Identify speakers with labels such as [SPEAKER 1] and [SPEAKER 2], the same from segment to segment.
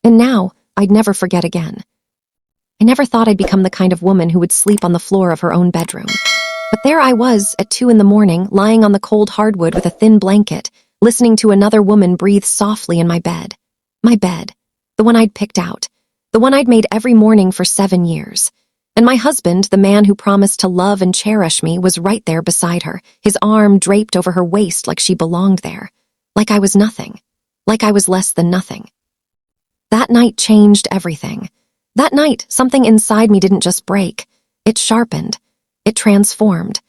[SPEAKER 1] And now, I'd never forget again. I never thought I'd become the kind of woman who would sleep on the floor of her own bedroom. But there I was, at 2 in the morning, lying on the cold hardwood with a thin blanket, listening to another woman breathe softly in my bed. My bed. The one I'd picked out. The one I'd made every morning for 7 years. And my husband, the man who promised to love and cherish me, was right there beside her, his arm draped over her waist like she belonged there. Like I was nothing. Like I was less than nothing. That night changed everything. That night, something inside me didn't just break. It sharpened. It transformed.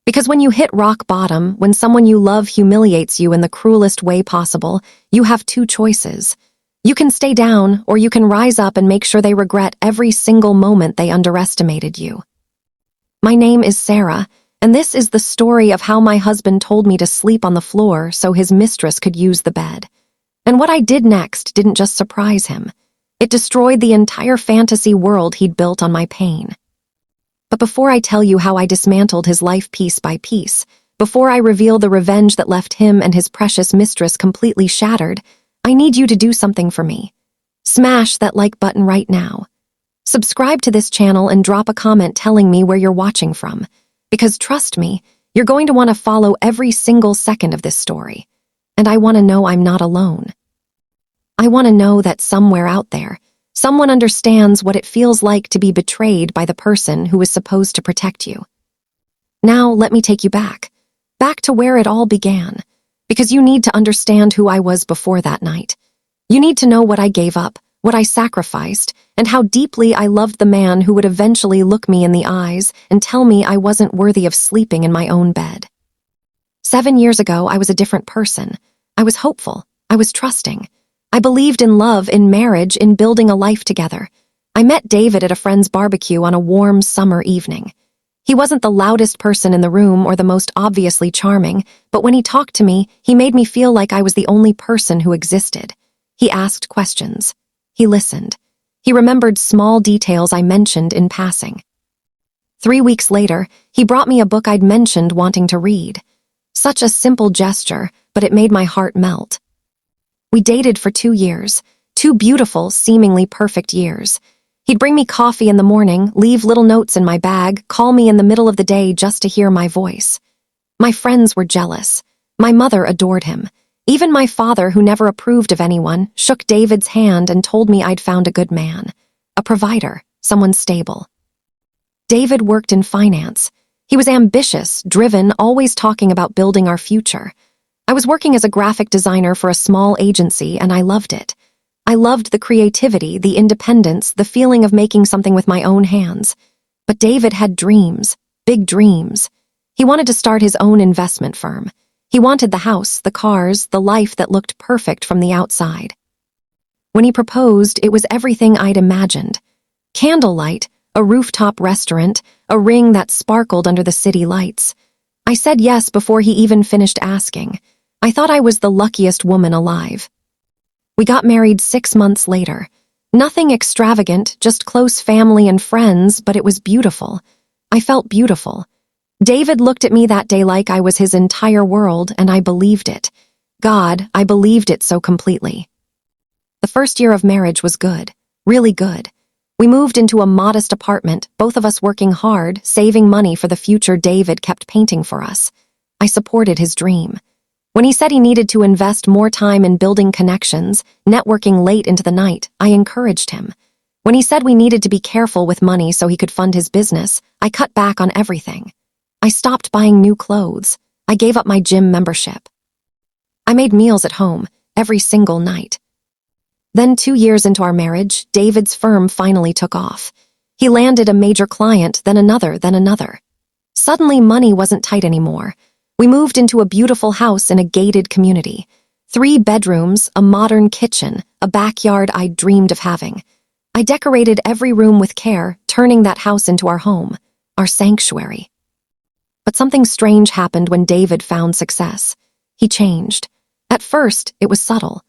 [SPEAKER 1] Because when you hit rock bottom, when someone you love humiliates you in the cruelest way possible, you have 2 choices. You can stay down, or you can rise up and make sure they regret every single moment they underestimated you. My name is Sarah, and this is the story of how my husband told me to sleep on the floor so his mistress could use the bed. And what I did next didn't just surprise him. It destroyed the entire fantasy world he'd built on my pain. But before I tell you how I dismantled his life piece by piece, before I reveal the revenge that left him and his precious mistress completely shattered, I need you to do something for me. Smash that like button right now. Subscribe to this channel and drop a comment telling me where you're watching from. Because trust me, you're going to want to follow every single second of this story. And I want to know I'm not alone. I want to know that somewhere out there, someone understands what it feels like to be betrayed by the person who is supposed to protect you. Now, let me take you back to where it all began, because you need to understand who I was before that night. You need to know what I gave up, what I sacrificed, and how deeply I loved the man who would eventually look me in the eyes and tell me I wasn't worthy of sleeping in my own bed. 7 years ago, I was a different person. I was hopeful. I was trusting. I believed in love, in marriage, in building a life together. I met David at a friend's barbecue on a warm summer evening. He wasn't the loudest person in the room or the most obviously charming, but when he talked to me, he made me feel like I was the only person who existed. He asked questions. He listened. He remembered small details I mentioned in passing. 3 weeks later, he brought me a book I'd mentioned wanting to read. Such a simple gesture, but it made my heart melt. We dated for 2 years, 2 beautiful, seemingly perfect years. He'd bring me coffee in the morning, leave little notes in my bag, call me in the middle of the day just to hear my voice. My friends were jealous. My mother adored him. Even my father, who never approved of anyone, shook David's hand and told me I'd found a good man. A provider, someone stable. David worked in finance. He was ambitious, driven, always talking about building our future. I was working as a graphic designer for a small agency, and I loved it. I loved the creativity, the independence, the feeling of making something with my own hands. But David had dreams, big dreams. He wanted to start his own investment firm. He wanted the house, the cars, the life that looked perfect from the outside. When he proposed, it was everything I'd imagined. Candlelight, a rooftop restaurant, a ring that sparkled under the city lights. I said yes before he even finished asking. I thought I was the luckiest woman alive. We got married 6 months later. Nothing extravagant, just close family and friends, but it was beautiful. I felt beautiful. David looked at me that day like I was his entire world, and I believed it. God, I believed it so completely. The first year of marriage was good, really good. We moved into a modest apartment, both of us working hard, saving money for the future David kept painting for us. I supported his dream. When he said he needed to invest more time in building connections, networking late into the night, I encouraged him. When he said we needed to be careful with money so he could fund his business, I cut back on everything. I stopped buying new clothes. I gave up my gym membership. I made meals at home, every single night. Then 2 years into our marriage, David's firm finally took off. He landed a major client, then another, then another. Suddenly, money wasn't tight anymore. We moved into a beautiful house in a gated community. 3 bedrooms, a modern kitchen, a backyard I'd dreamed of having. I decorated every room with care, turning that house into our home, our sanctuary. But something strange happened when David found success. He changed. At first, it was subtle.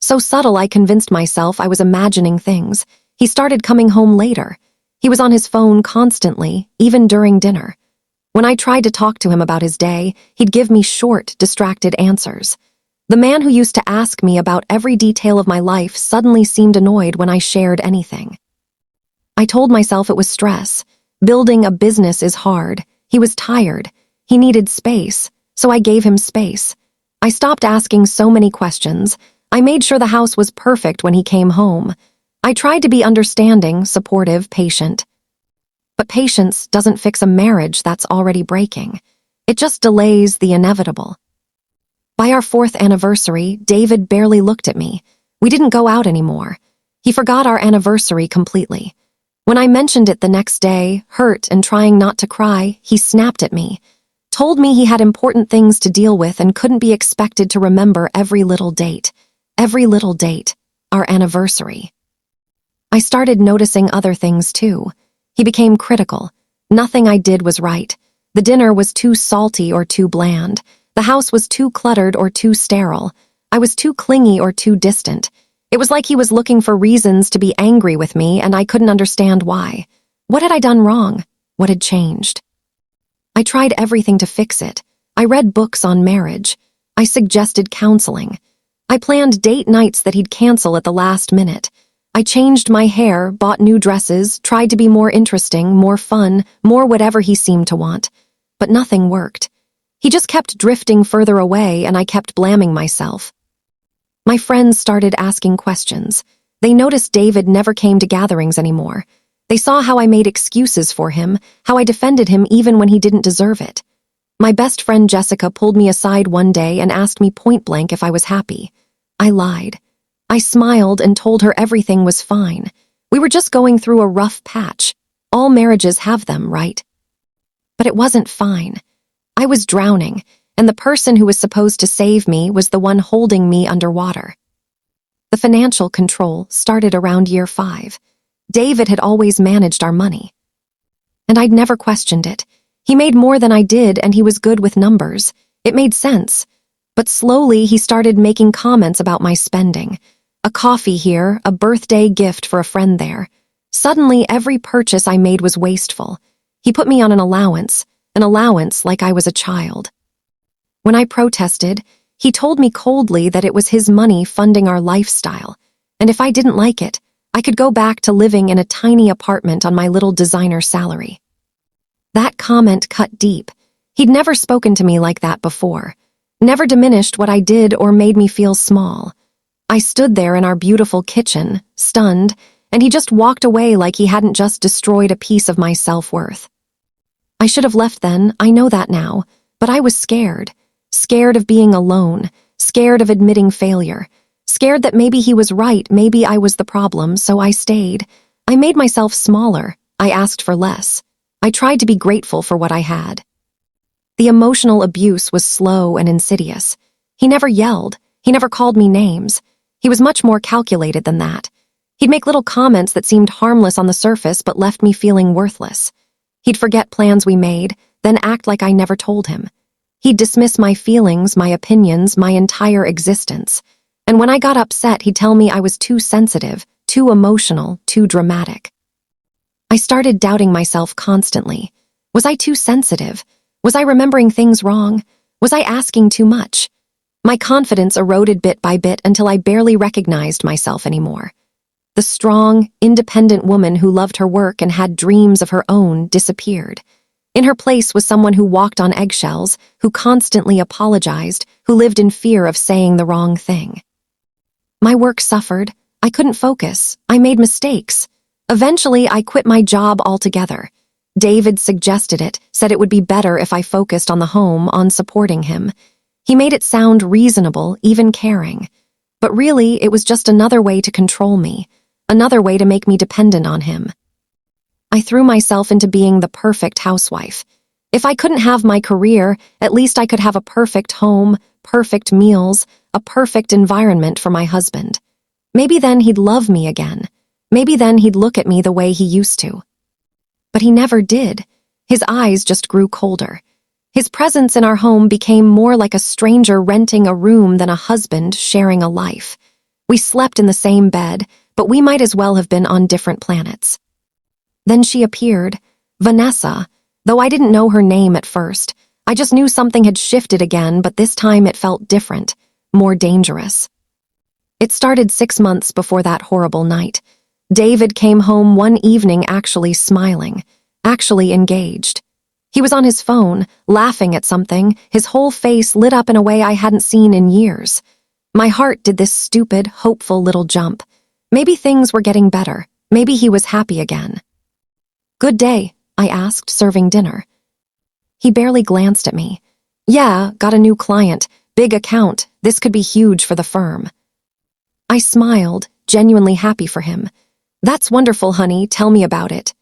[SPEAKER 1] So subtle I convinced myself I was imagining things. He started coming home later. He was on his phone constantly, even during dinner. When I tried to talk to him about his day, he'd give me short, distracted answers. The man who used to ask me about every detail of my life suddenly seemed annoyed when I shared anything. I told myself it was stress. Building a business is hard. He was tired. He needed space, so I gave him space. I stopped asking so many questions. I made sure the house was perfect when he came home. I tried to be understanding, supportive, patient. But patience doesn't fix a marriage that's already breaking. It just delays the inevitable. By our 4th anniversary, David barely looked at me. We didn't go out anymore. He forgot our anniversary completely. When I mentioned it the next day, hurt and trying not to cry, he snapped at me, told me he had important things to deal with and couldn't be expected to remember every little date, our anniversary. I started noticing other things too. He became critical. Nothing I did was right. The dinner was too salty or too bland. The house was too cluttered or too sterile. I was too clingy or too distant. It was like he was looking for reasons to be angry with me, and I couldn't understand why. What had I done wrong? What had changed? I tried everything to fix it. I read books on marriage. I suggested counseling. I planned date nights that he'd cancel at the last minute. I changed my hair, bought new dresses, tried to be more interesting, more fun, more whatever he seemed to want. But nothing worked. He just kept drifting further away, and I kept blaming myself. My friends started asking questions. They noticed David never came to gatherings anymore. They saw how I made excuses for him, how I defended him even when he didn't deserve it. My best friend Jessica pulled me aside one day and asked me point blank if I was happy. I lied. I smiled and told her everything was fine. We were just going through a rough patch. All marriages have them, right? But it wasn't fine. I was drowning, and the person who was supposed to save me was the one holding me underwater. The financial control started around year 5. David had always managed our money. And I'd never questioned it. He made more than I did, and he was good with numbers. It made sense. But slowly he started making comments about my spending. A coffee here, a birthday gift for a friend there. Suddenly, every purchase I made was wasteful. He put me on an allowance like I was a child. When I protested, he told me coldly that it was his money funding our lifestyle, and if I didn't like it, I could go back to living in a tiny apartment on my little designer salary. That comment cut deep. He'd never spoken to me like that before, never diminished what I did or made me feel small. I stood there in our beautiful kitchen, stunned, and he just walked away like he hadn't just destroyed a piece of my self-worth. I should have left then, I know that now, but I was scared. Scared of being alone, scared of admitting failure, scared that maybe he was right, maybe I was the problem, so I stayed. I made myself smaller. I asked for less. I tried to be grateful for what I had. The emotional abuse was slow and insidious. He never yelled. He never called me names. He was much more calculated than that. He'd make little comments that seemed harmless on the surface but left me feeling worthless. He'd forget plans we made, then act like I never told him. He'd dismiss my feelings, my opinions, my entire existence. And when I got upset, he'd tell me I was too sensitive, too emotional, too dramatic. I started doubting myself constantly. Was I too sensitive? Was I remembering things wrong? Was I asking too much? My confidence eroded bit by bit until I barely recognized myself anymore. The strong, independent woman who loved her work and had dreams of her own disappeared. In her place was someone who walked on eggshells, who constantly apologized, who lived in fear of saying the wrong thing. My work suffered. I couldn't focus. I made mistakes. Eventually, I quit my job altogether. David suggested it, said it would be better if I focused on the home, on supporting him. He made it sound reasonable, even caring. But really, it was just another way to control me, another way to make me dependent on him. I threw myself into being the perfect housewife. If I couldn't have my career, at least I could have a perfect home, perfect meals, a perfect environment for my husband. Maybe then he'd love me again. Maybe then he'd look at me the way he used to. But he never did. His eyes just grew colder. His presence in our home became more like a stranger renting a room than a husband sharing a life. We slept in the same bed, but we might as well have been on different planets. Then she appeared, Vanessa. Though I didn't know her name at first, I just knew something had shifted again, but this time it felt different. more dangerous. It started 6 months before that horrible night. David came home one evening actually smiling, actually engaged. He was on his phone, laughing at something, his whole face lit up in a way I hadn't seen in years. My heart did this stupid, hopeful little jump. Maybe things were getting better. Maybe he was happy again. "Good day," I asked, serving dinner. He barely glanced at me. "Yeah, got a new client, big account, this could be huge for the firm." I smiled, genuinely happy for him. "That's wonderful, honey, tell me about it."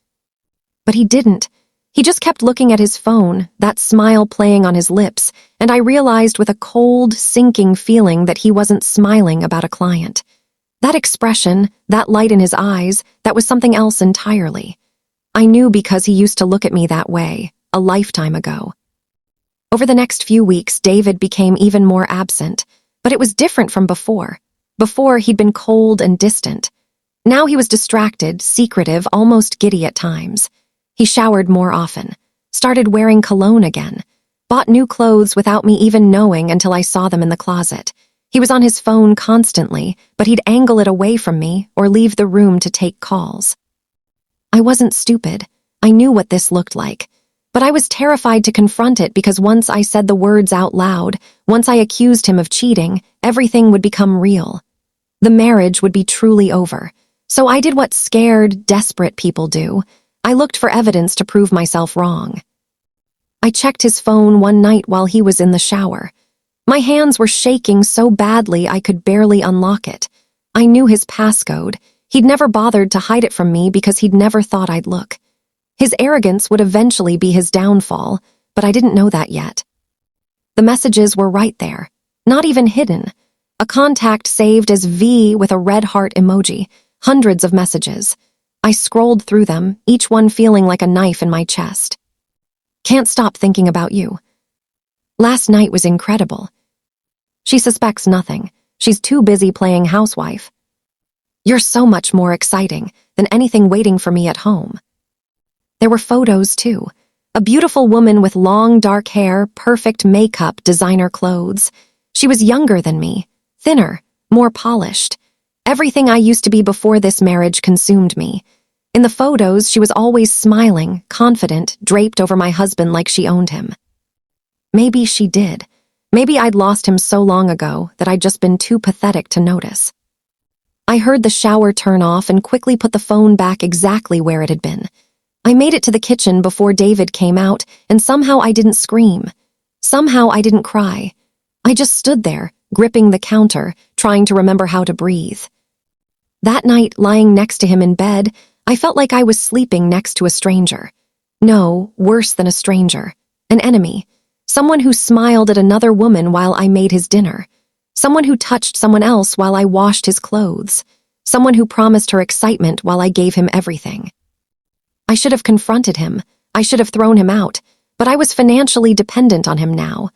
[SPEAKER 1] But he didn't. He just kept looking at his phone, that smile playing on his lips, and I realized with a cold, sinking feeling that he wasn't smiling about a client. That expression, that light in his eyes, that was something else entirely. I knew because he used to look at me that way, a lifetime ago. Over the next few weeks, David became even more absent, but it was different from before. Before, he'd been cold and distant. Now he was distracted, secretive, almost giddy at times. He showered more often, started wearing cologne again, bought new clothes without me even knowing until I saw them in the closet. He was on his phone constantly, but he'd angle it away from me or leave the room to take calls. I wasn't stupid. I knew what this looked like. But I was terrified to confront it because once I said the words out loud, once I accused him of cheating, everything would become real. The marriage would be truly over. So I did what scared, desperate people do. I looked for evidence to prove myself wrong. I checked his phone one night while he was in the shower. My hands were shaking so badly I could barely unlock it. I knew his passcode. He'd never bothered to hide it from me because he'd never thought I'd look. His arrogance would eventually be his downfall, but I didn't know that yet. The messages were right there, not even hidden. A contact saved as V with a red heart emoji, hundreds of messages. I scrolled through them, each one feeling like a knife in my chest. "Can't stop thinking about you. Last night was incredible. She suspects nothing. She's too busy playing housewife. You're so much more exciting than anything waiting for me at home." There were photos, too. A beautiful woman with long, dark hair, perfect makeup, designer clothes. She was younger than me, thinner, more polished. Everything I used to be before this marriage consumed me. In the photos, she was always smiling, confident, draped over my husband like she owned him. Maybe she did. Maybe I'd lost him so long ago that I'd just been too pathetic to notice. I heard the shower turn off and quickly put the phone back exactly where it had been. I made it to the kitchen before David came out, and somehow I didn't scream. Somehow I didn't cry. I just stood there, gripping the counter, trying to remember how to breathe. That night, lying next to him in bed, I felt like I was sleeping next to a stranger. No, worse than a stranger. An enemy. Someone who smiled at another woman while I made his dinner. Someone who touched someone else while I washed his clothes. Someone who promised her excitement while I gave him everything. I should have confronted him. I should have thrown him out. But I was financially dependent on him now.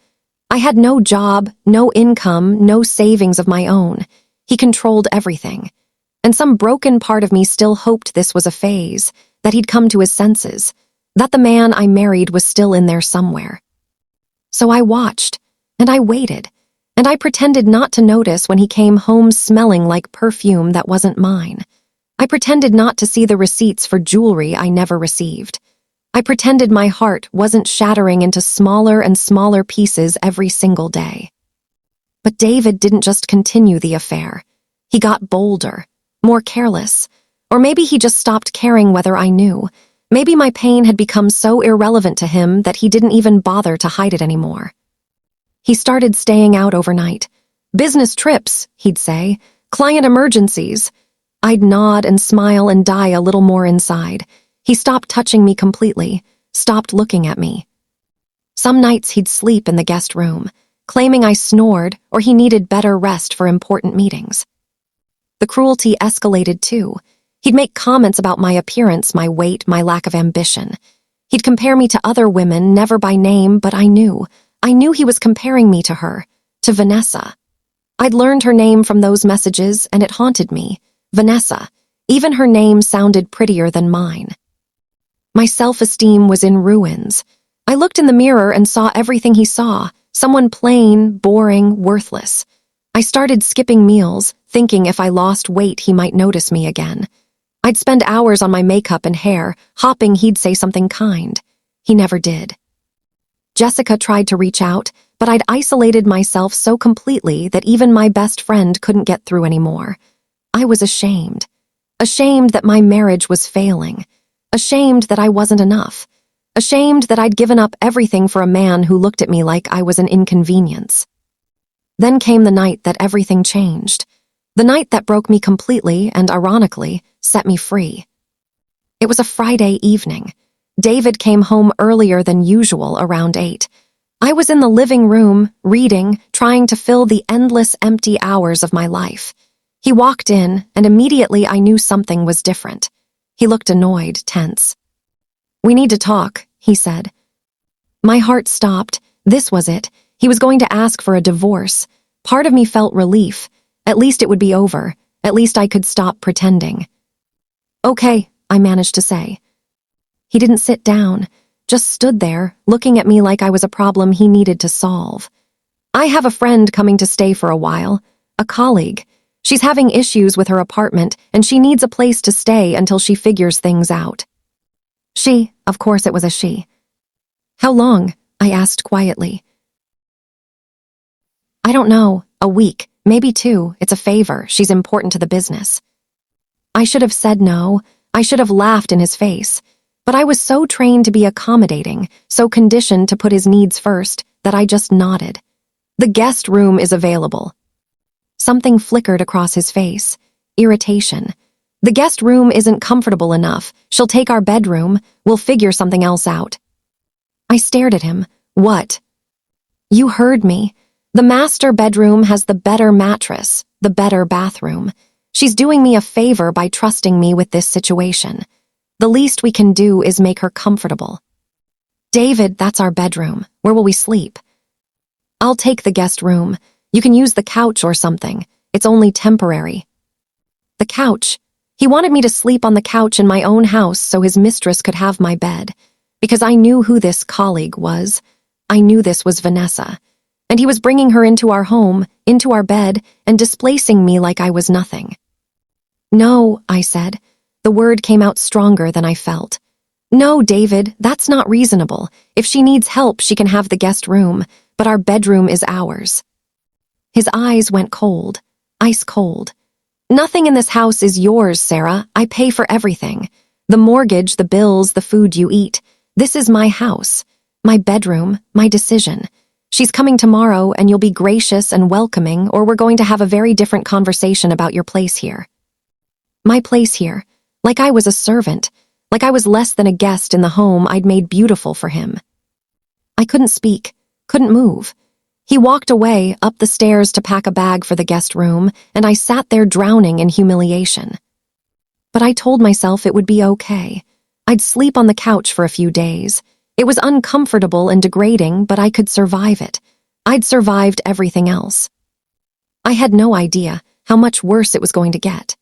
[SPEAKER 1] I had no job, no income, no savings of my own. He controlled everything. And some broken part of me still hoped this was a phase, that he'd come to his senses, that the man I married was still in there somewhere. So I watched, and I waited, and I pretended not to notice when he came home smelling like perfume that wasn't mine. I pretended not to see the receipts for jewelry I never received. I pretended my heart wasn't shattering into smaller and smaller pieces every single day. But David didn't just continue the affair. He got bolder, more careless, or maybe he just stopped caring whether I knew. Maybe my pain had become so irrelevant to him that he didn't even bother to hide it anymore. He started staying out overnight. "Business trips," he'd say. "Client emergencies." I'd nod and smile and die a little more inside. He stopped touching me completely, stopped looking at me. Some nights he'd sleep in the guest room, claiming I snored or he needed better rest for important meetings. The cruelty escalated too. He'd make comments about my appearance, my weight, my lack of ambition. He'd compare me to other women, never by name, but I knew. I knew he was comparing me to her, to Vanessa. I'd learned her name from those messages, and it haunted me. Vanessa. Even her name sounded prettier than mine. My self-esteem was in ruins. I looked in the mirror and saw everything he saw, someone plain, boring, worthless. I started skipping meals, thinking if I lost weight he might notice me again. I'd spend hours on my makeup and hair, hoping he'd say something kind. He never did. Jessica tried to reach out, but I'd isolated myself so completely that even my best friend couldn't get through anymore. I was ashamed. Ashamed that my marriage was failing. Ashamed that I wasn't enough. Ashamed that I'd given up everything for a man who looked at me like I was an inconvenience. Then came the night that everything changed. The night that broke me completely and, ironically, set me free. It was a Friday evening. David came home earlier than usual, around 8. I was in the living room, reading, trying to fill the endless empty hours of my life. He walked in, and immediately I knew something was different. He looked annoyed, tense. "We need to talk," he said. My heart stopped. This was it. He was going to ask for a divorce. Part of me felt relief. At least it would be over. At least I could stop pretending. "Okay," I managed to say. He didn't sit down, just stood there, looking at me like I was a problem he needed to solve. "I have a friend coming to stay for a while, a colleague. She's having issues with her apartment, and she needs a place to stay until she figures things out." She, of course it was a she. "How long?" I asked quietly. "I don't know, a week, maybe 2, it's a favor, she's important to the business." I should have said no, I should have laughed in his face. But I was so trained to be accommodating, so conditioned to put his needs first, that I just nodded. "The guest room is available." Something flickered across his face. Irritation. "The guest room isn't comfortable enough. She'll take our bedroom. We'll figure something else out." I stared at him. "What?" "You heard me. The master bedroom has the better mattress, the better bathroom. She's doing me a favor by trusting me with this situation. The least we can do is make her comfortable." "David, that's our bedroom. Where will we sleep?" "I'll take the guest room. You can use the couch or something. It's only temporary." The couch. He wanted me to sleep on the couch in my own house so his mistress could have my bed. Because I knew who this colleague was. I knew this was Vanessa. And he was bringing her into our home, into our bed, and displacing me like I was nothing. "No," I said. The word came out stronger than I felt. "No, David, that's not reasonable. If she needs help, she can have the guest room, but our bedroom is ours." His eyes went cold, ice cold. "Nothing in this house is yours, Sarah. I pay for everything. The mortgage, the bills, the food you eat. This is my house, my bedroom, my decision. She's coming tomorrow, and you'll be gracious and welcoming, or we're going to have a very different conversation about your place here." My place here. Like I was a servant, like I was less than a guest in the home I'd made beautiful for him. I couldn't speak, couldn't move. He walked away, up the stairs to pack a bag for the guest room, and I sat there drowning in humiliation. But I told myself it would be okay. I'd sleep on the couch for a few days. It was uncomfortable and degrading, but I could survive it. I'd survived everything else. I had no idea how much worse it was going to get.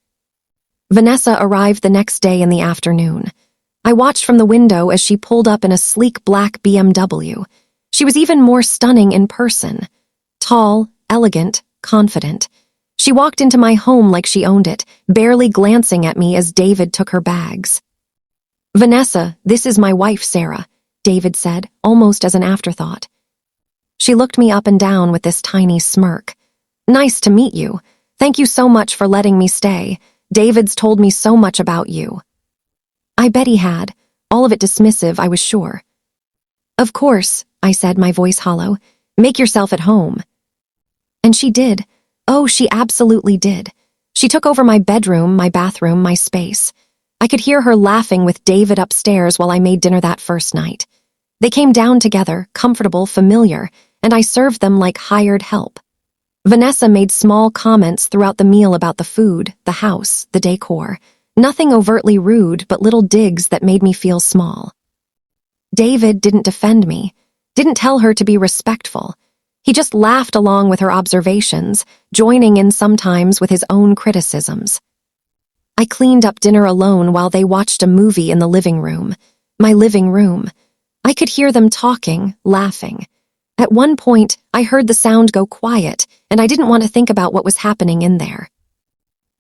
[SPEAKER 1] Vanessa arrived the next day in the afternoon. I watched from the window as she pulled up in a sleek black BMW. She was even more stunning in person. Tall, elegant, confident. She walked into my home like she owned it, barely glancing at me as David took her bags. "Vanessa, this is my wife, Sarah," David said, almost as an afterthought. She looked me up and down with this tiny smirk. "Nice to meet you. Thank you so much for letting me stay. David's told me so much about you." I bet he had, all of it dismissive, I was sure. "Of course," I said, my voice hollow. "Make yourself at home." And she did. Oh, she absolutely did. She took over my bedroom, my bathroom, my space. I could hear her laughing with David upstairs while I made dinner that first night. They came down together, comfortable, familiar, and I served them like hired help. Vanessa made small comments throughout the meal about the food, the house, the decor. Nothing overtly rude, but little digs that made me feel small. David didn't defend me, didn't tell her to be respectful. He just laughed along with her observations, joining in sometimes with his own criticisms. I cleaned up dinner alone while they watched a movie in the living room. My living room. I could hear them talking, laughing. At one point, I heard the sound go quiet, and I didn't want to think about what was happening in there.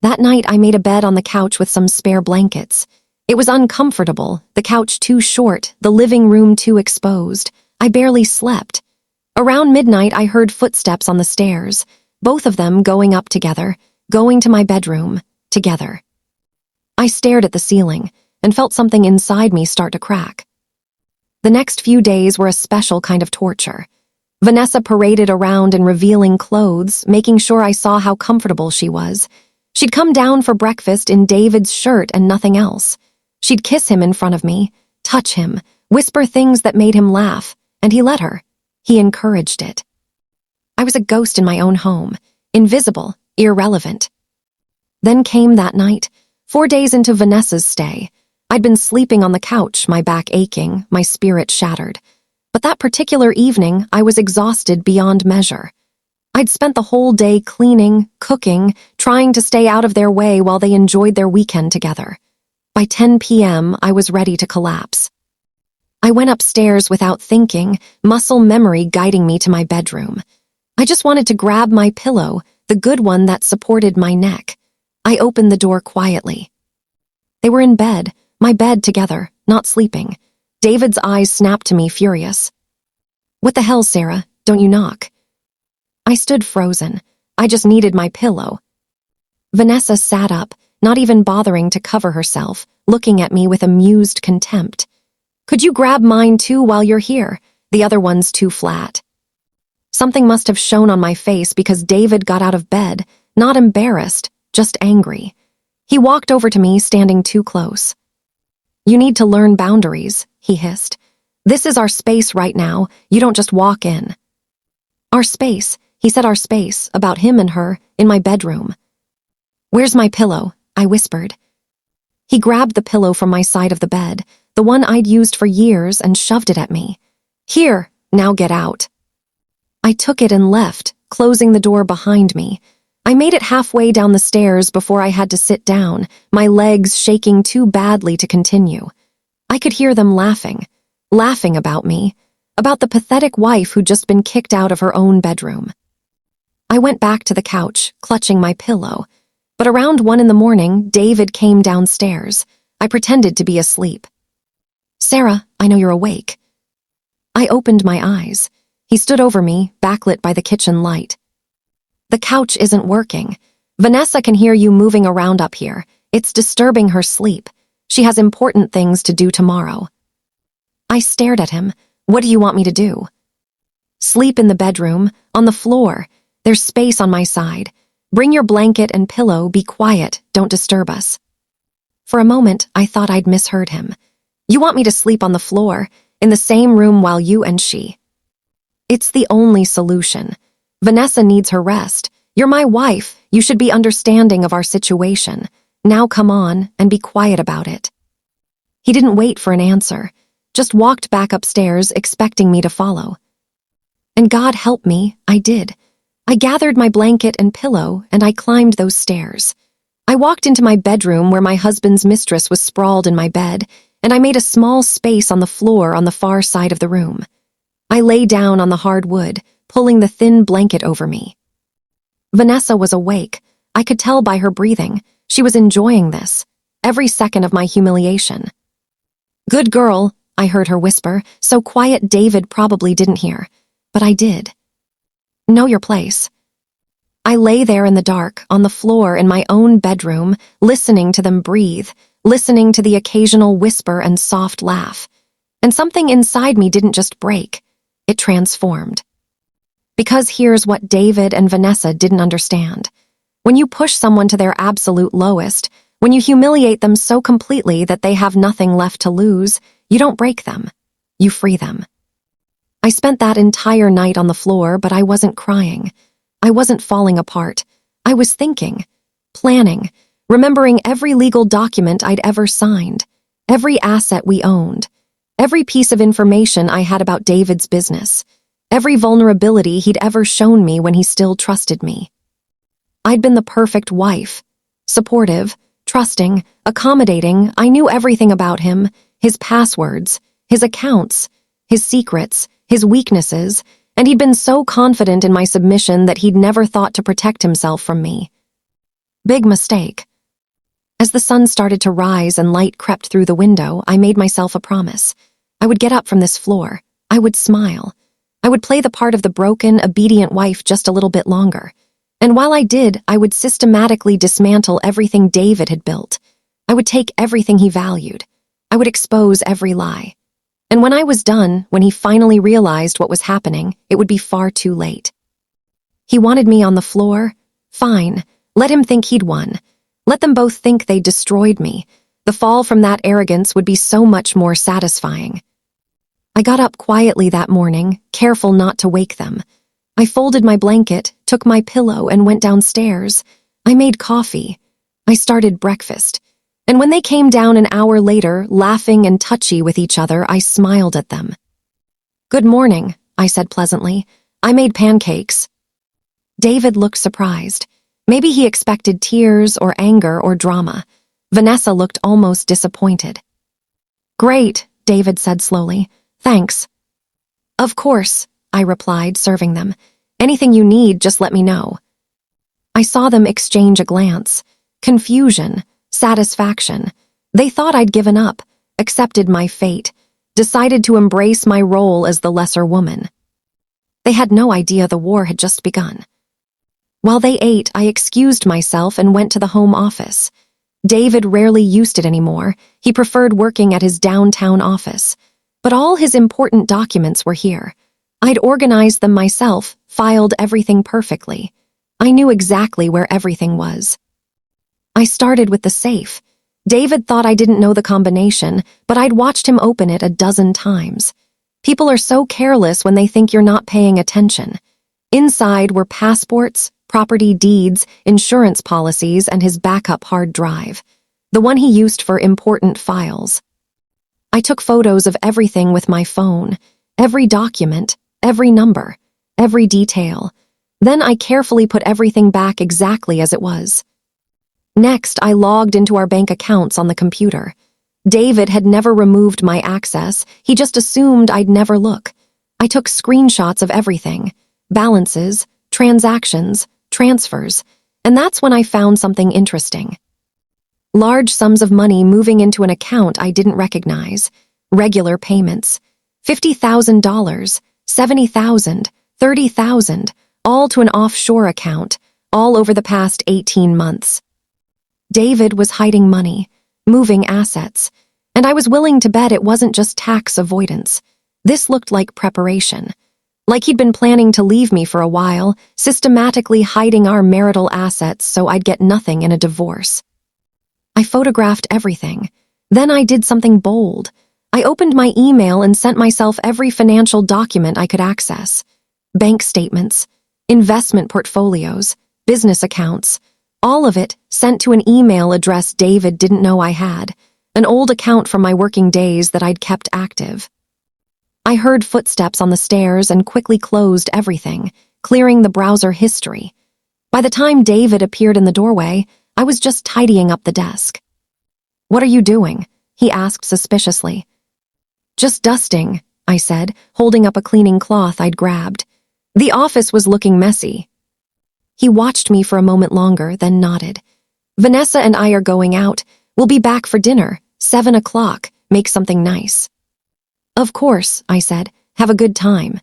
[SPEAKER 1] That night, I made a bed on the couch with some spare blankets. It was uncomfortable, the couch too short, the living room too exposed. I barely slept. Around midnight, I heard footsteps on the stairs, both of them going up together, going to my bedroom, together. I stared at the ceiling and felt something inside me start to crack. The next few days were a special kind of torture. Vanessa paraded around in revealing clothes, making sure I saw how comfortable she was. She'd come down for breakfast in David's shirt and nothing else. She'd kiss him in front of me, touch him, whisper things that made him laugh, and he let her. He encouraged it. I was a ghost in my own home, invisible, irrelevant. Then came that night, 4 days into Vanessa's stay. I'd been sleeping on the couch, my back aching, my spirit shattered. But that particular evening, I was exhausted beyond measure. I'd spent the whole day cleaning, cooking, trying to stay out of their way while they enjoyed their weekend together. By 10 p.m., I was ready to collapse. I went upstairs without thinking, muscle memory guiding me to my bedroom. I just wanted to grab my pillow, the good one that supported my neck. I opened the door quietly. They were in bed, my bed together, not sleeping. David's eyes snapped to me, furious. "What the hell, Sarah? Don't you knock?" I stood frozen. I just needed my pillow. Vanessa sat up, not even bothering to cover herself, looking at me with amused contempt. "Could you grab mine too while you're here? The other one's too flat." Something must have shown on my face because David got out of bed, not embarrassed, just angry. He walked over to me, standing too close. "You need to learn boundaries," he hissed. "This is our space right now. You don't just walk in." "Our space," he said, "our space, about him and her, in my bedroom." "Where's my pillow?" I whispered. He grabbed the pillow from my side of the bed, the one I'd used for years, and shoved it at me. "Here, now get out." I took it and left, closing the door behind me. I made it halfway down the stairs before I had to sit down, my legs shaking too badly to continue. I could hear them laughing about me, about the pathetic wife who'd just been kicked out of her own bedroom. I went back to the couch, clutching my pillow. But around 1 a.m, David came downstairs. I pretended to be asleep. "Sarah, I know you're awake." I opened my eyes. He stood over me, backlit by the kitchen light. "The couch isn't working. Vanessa can hear you moving around up here. It's disturbing her sleep. She has important things to do tomorrow." I stared at him. "What do you want me to do?" "Sleep in the bedroom, on the floor. There's space on my side. Bring your blanket and pillow, be quiet, don't disturb us." For a moment, I thought I'd misheard him. "You want me to sleep on the floor, in the same room while you and she?" "It's the only solution. Vanessa needs her rest. You're my wife, you should be understanding of our situation. Now come on, and be quiet about it." He didn't wait for an answer, just walked back upstairs, expecting me to follow. And God help me, I did. I gathered my blanket and pillow, and I climbed those stairs. I walked into my bedroom where my husband's mistress was sprawled in my bed, and I made a small space on the floor on the far side of the room. I lay down on the hard wood, pulling the thin blanket over me. Vanessa was awake. I could tell by her breathing. She was enjoying this, every second of my humiliation. "Good girl," I heard her whisper, so quiet David probably didn't hear. But I did. "Know your place." I lay there in the dark, on the floor in my own bedroom, listening to them breathe, listening to the occasional whisper and soft laugh. And something inside me didn't just break, it transformed. Because here's what David and Vanessa didn't understand. When you push someone to their absolute lowest, when you humiliate them so completely that they have nothing left to lose, you don't break them, you free them. I spent that entire night on the floor, but I wasn't crying. I wasn't falling apart. I was thinking, planning, remembering every legal document I'd ever signed, every asset we owned, every piece of information I had about David's business, every vulnerability he'd ever shown me when he still trusted me. I'd been the perfect wife, supportive, trusting, accommodating. I knew everything about him, his passwords, his accounts, his secrets, his weaknesses, and he'd been so confident in my submission that he'd never thought to protect himself from me. Big mistake. As the sun started to rise and light crept through the window, I made myself a promise. I would get up from this floor. I would smile. I would play the part of the broken, obedient wife just a little bit longer. And while I did, I would systematically dismantle everything David had built. I would take everything he valued. I would expose every lie. And when I was done, when he finally realized what was happening, it would be far too late. He wanted me on the floor? Fine. Let him think he'd won. Let them both think they destroyed me. The fall from that arrogance would be so much more satisfying. I got up quietly that morning, careful not to wake them. I folded my blanket, took my pillow, and went downstairs. I made coffee. I started breakfast. And when they came down an hour later, laughing and touchy with each other, I smiled at them. "Good morning," I said pleasantly. "I made pancakes." David looked surprised. Maybe he expected tears or anger or drama. Vanessa looked almost disappointed. "Great," David said slowly. "Thanks." "Of course," I replied, serving them. "Anything you need, just let me know." I saw them exchange a glance. Confusion, satisfaction. They thought I'd given up, accepted my fate, decided to embrace my role as the lesser woman. They had no idea the war had just begun. While they ate, I excused myself and went to the home office. David rarely used it anymore. He preferred working at his downtown office. But all his important documents were here. I'd organized them myself, filed everything perfectly. I knew exactly where everything was. I started with the safe. David thought I didn't know the combination, but I'd watched him open it a dozen times. People are so careless when they think you're not paying attention. Inside were passports, property deeds, insurance policies, and his backup hard drive, the one he used for important files. I took photos of everything with my phone, every document, every number, every detail. Then I carefully put everything back exactly as it was. Next, I logged into our bank accounts on the computer. David had never removed my access. He just assumed I'd never look. I took screenshots of everything, balances, transactions, transfers, and that's when I found something interesting. Large sums of money moving into an account I didn't recognize. Regular payments. $50,000, $70,000, $30,000, all to an offshore account, all over the past 18 months. David was hiding money, moving assets, and I was willing to bet it wasn't just tax avoidance. This looked like preparation. Like he'd been planning to leave me for a while, systematically hiding our marital assets so I'd get nothing in a divorce. I photographed everything. Then I did something bold. I opened my email and sent myself every financial document I could access. Bank statements, investment portfolios, business accounts, all of it sent to an email address David didn't know I had, an old account from my working days that I'd kept active. I heard footsteps on the stairs and quickly closed everything, clearing the browser history. By the time David appeared in the doorway, I was just tidying up the desk. "What are you doing?" he asked suspiciously. "Just dusting," I said, holding up a cleaning cloth I'd grabbed. The office was looking messy. He watched me for a moment longer, then nodded. "Vanessa and I are going out. We'll be back for dinner, 7 o'clock. Make something nice." "Of course," I said. "Have a good time."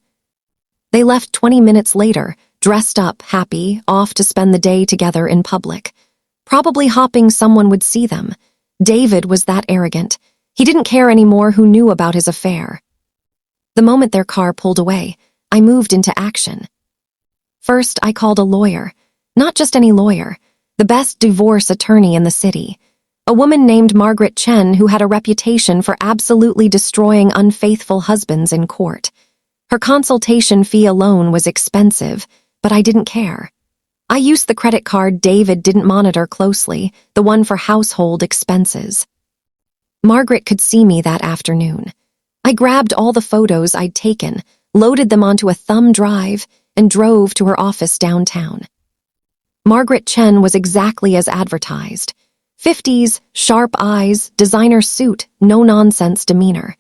[SPEAKER 1] They left 20 minutes later, dressed up, happy, off to spend the day together in public. Probably hoping someone would see them. David was that arrogant. He didn't care anymore who knew about his affair. The moment their car pulled away, I moved into action. First, I called a lawyer. Not just any lawyer. The best divorce attorney in the city. A woman named Margaret Chen who had a reputation for absolutely destroying unfaithful husbands in court. Her consultation fee alone was expensive, but I didn't care. I used the credit card David didn't monitor closely, the one for household expenses. Margaret could see me that afternoon. I grabbed all the photos I'd taken, loaded them onto a thumb drive, and drove to her office downtown. Margaret Chen was exactly as advertised. 50s, sharp eyes, designer suit, no-nonsense demeanor.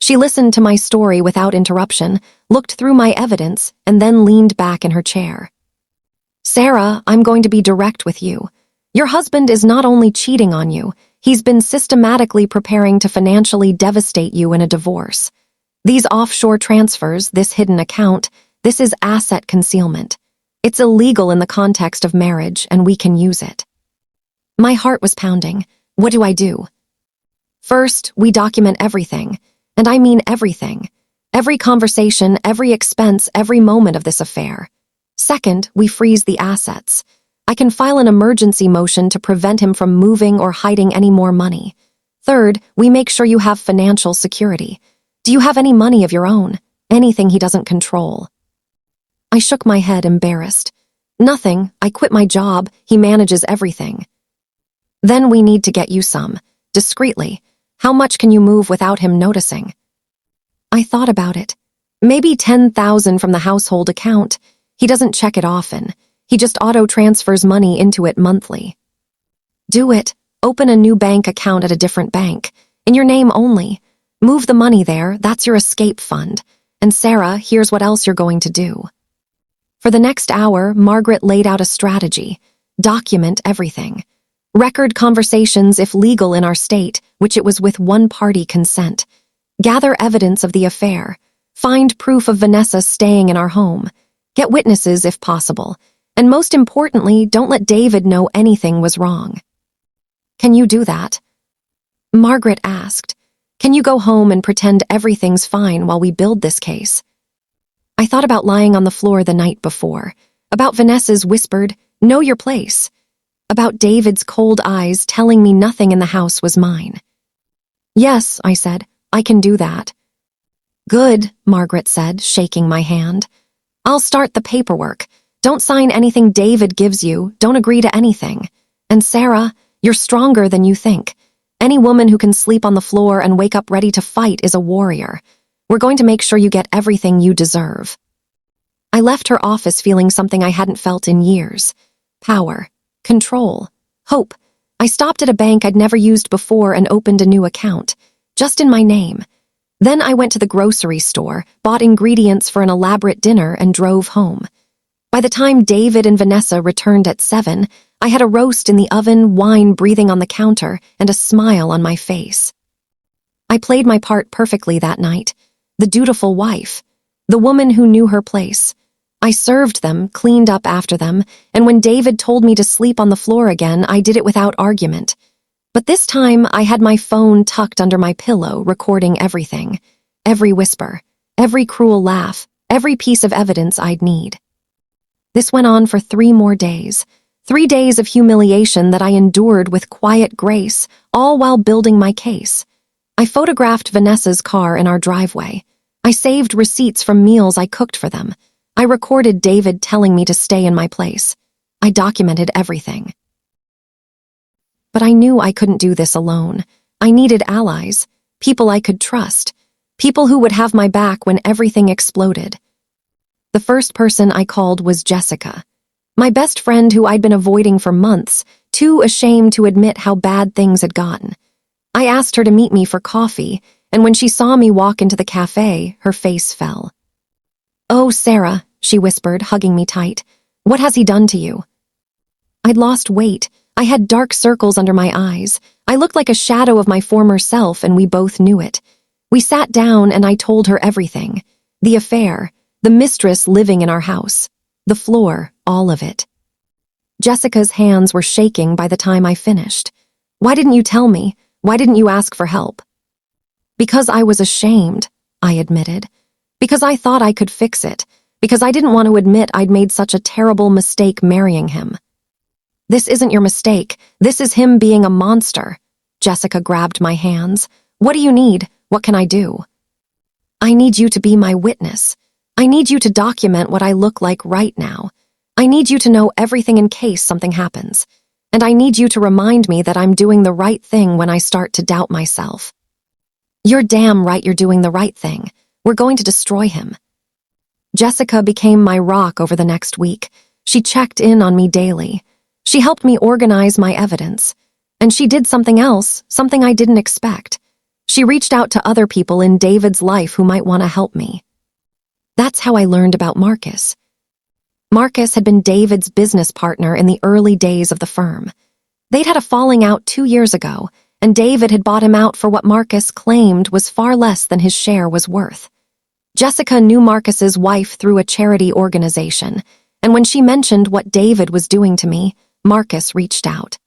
[SPEAKER 1] She listened to my story without interruption, looked through my evidence, and then leaned back in her chair. Sarah, I'm going to be direct with you. Your husband is not only cheating on you, he's been systematically preparing to financially devastate you in a divorce. These offshore transfers, this hidden account, this is asset concealment. It's illegal in the context of marriage, and we can use it. My heart was pounding. What do I do? First, we document everything, and I mean everything. Every conversation, every expense, every moment of this affair. Second, we freeze the assets. I can file an emergency motion to prevent him from moving or hiding any more money. Third, we make sure you have financial security. Do you have any money of your own? Anything he doesn't control? I shook my head, embarrassed. Nothing. I quit my job. He manages everything. Then we need to get you some. Discreetly. How much can you move without him noticing? I thought about it. Maybe 10,000 from the household account. He doesn't check it often. He just auto-transfers money into it monthly. Do it. Open a new bank account at a different bank. In your name only. Move the money there. That's your escape fund. And Sarah, here's what else you're going to do. For the next hour, Margaret laid out a strategy. Document everything. Record conversations if legal in our state, which it was with one-party consent. Gather evidence of the affair. Find proof of Vanessa staying in our home. Get witnesses if possible. And most importantly, don't let David know anything was wrong. Can you do that? Margaret asked. Can you go home and pretend everything's fine while we build this case? I thought about lying on the floor the night before. About Vanessa's whispered, know your place. About David's cold eyes telling me nothing in the house was mine. Yes, I said, I can do that. Good, Margaret said, shaking my hand. I'll start the paperwork. Don't sign anything David gives you. Don't agree to anything. And Sarah, you're stronger than you think. Any woman who can sleep on the floor and wake up ready to fight is a warrior. We're going to make sure you get everything you deserve. I left her office feeling something I hadn't felt in years. Power. Control. Hope. I stopped at a bank I'd never used before and opened a new account. Just in my name. Then I went to the grocery store, bought ingredients for an elaborate dinner, and drove home. By the time David and Vanessa returned at 7, I had a roast in the oven, wine breathing on the counter, and a smile on my face. I played my part perfectly that night. The dutiful wife. The woman who knew her place. I served them, cleaned up after them, and when David told me to sleep on the floor again, I did it without argument. But this time, I had my phone tucked under my pillow, recording everything. Every whisper, every cruel laugh, every piece of evidence I'd need. This went on for 3 more days. 3 days of humiliation that I endured with quiet grace, all while building my case. I photographed Vanessa's car in our driveway. I saved receipts from meals I cooked for them. I recorded David telling me to stay in my place. I documented everything. But I knew I couldn't do this alone. I needed allies, people I could trust, people who would have my back when everything exploded. The first person I called was Jessica, my best friend who I'd been avoiding for months, too ashamed to admit how bad things had gotten. I asked her to meet me for coffee, and when she saw me walk into the cafe, her face fell. "Oh, Sarah," she whispered, hugging me tight. "What has he done to you?" I'd lost weight. I had dark circles under my eyes. I looked like a shadow of my former self, and we both knew it. We sat down, and I told her everything. The affair, the mistress living in our house, the floor, all of it. Jessica's hands were shaking by the time I finished. "Why didn't you tell me? Why didn't you ask for help?" "Because I was ashamed," I admitted. "Because I thought I could fix it. Because I didn't want to admit I'd made such a terrible mistake marrying him." "This isn't your mistake. This is him being a monster." Jessica grabbed my hands. "What do you need? What can I do?" "I need you to be my witness. I need you to document what I look like right now. I need you to know everything in case something happens. And I need you to remind me that I'm doing the right thing when I start to doubt myself." "You're damn right you're doing the right thing. We're going to destroy him." Jessica became my rock over the next week. She checked in on me daily. She helped me organize my evidence. And she did something else, something I didn't expect. She reached out to other people in David's life who might want to help me. That's how I learned about Marcus. Marcus had been David's business partner in the early days of the firm. They'd had a falling out 2 years ago, and David had bought him out for what Marcus claimed was far less than his share was worth. Jessica knew Marcus's wife through a charity organization, and when she mentioned what David was doing to me, Marcus reached out.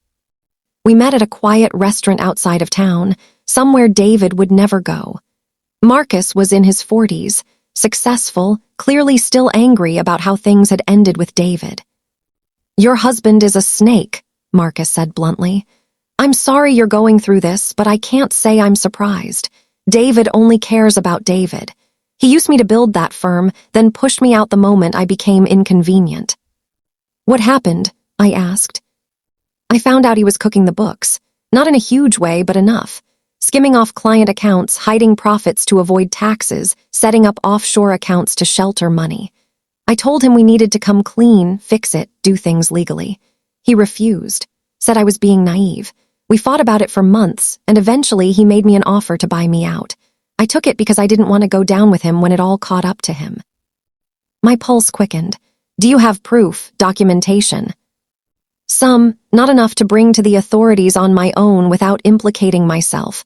[SPEAKER 1] We met at a quiet restaurant outside of town, somewhere David would never go. Marcus was in his 40s, successful, clearly still angry about how things had ended with David. "Your husband is a snake," Marcus said bluntly. "I'm sorry you're going through this, but I can't say I'm surprised. David only cares about David. He used me to build that firm, then pushed me out the moment I became inconvenient." "What happened?" I asked. "I found out he was cooking the books. Not in a huge way, but enough. Skimming off client accounts, hiding profits to avoid taxes, setting up offshore accounts to shelter money. I told him we needed to come clean, fix it, do things legally. He refused, said I was being naive. We fought about it for months, and eventually he made me an offer to buy me out. I took it because I didn't want to go down with him when it all caught up to him." My pulse quickened. "Do you have proof, documentation?" "Some, not enough to bring to the authorities on my own without implicating myself.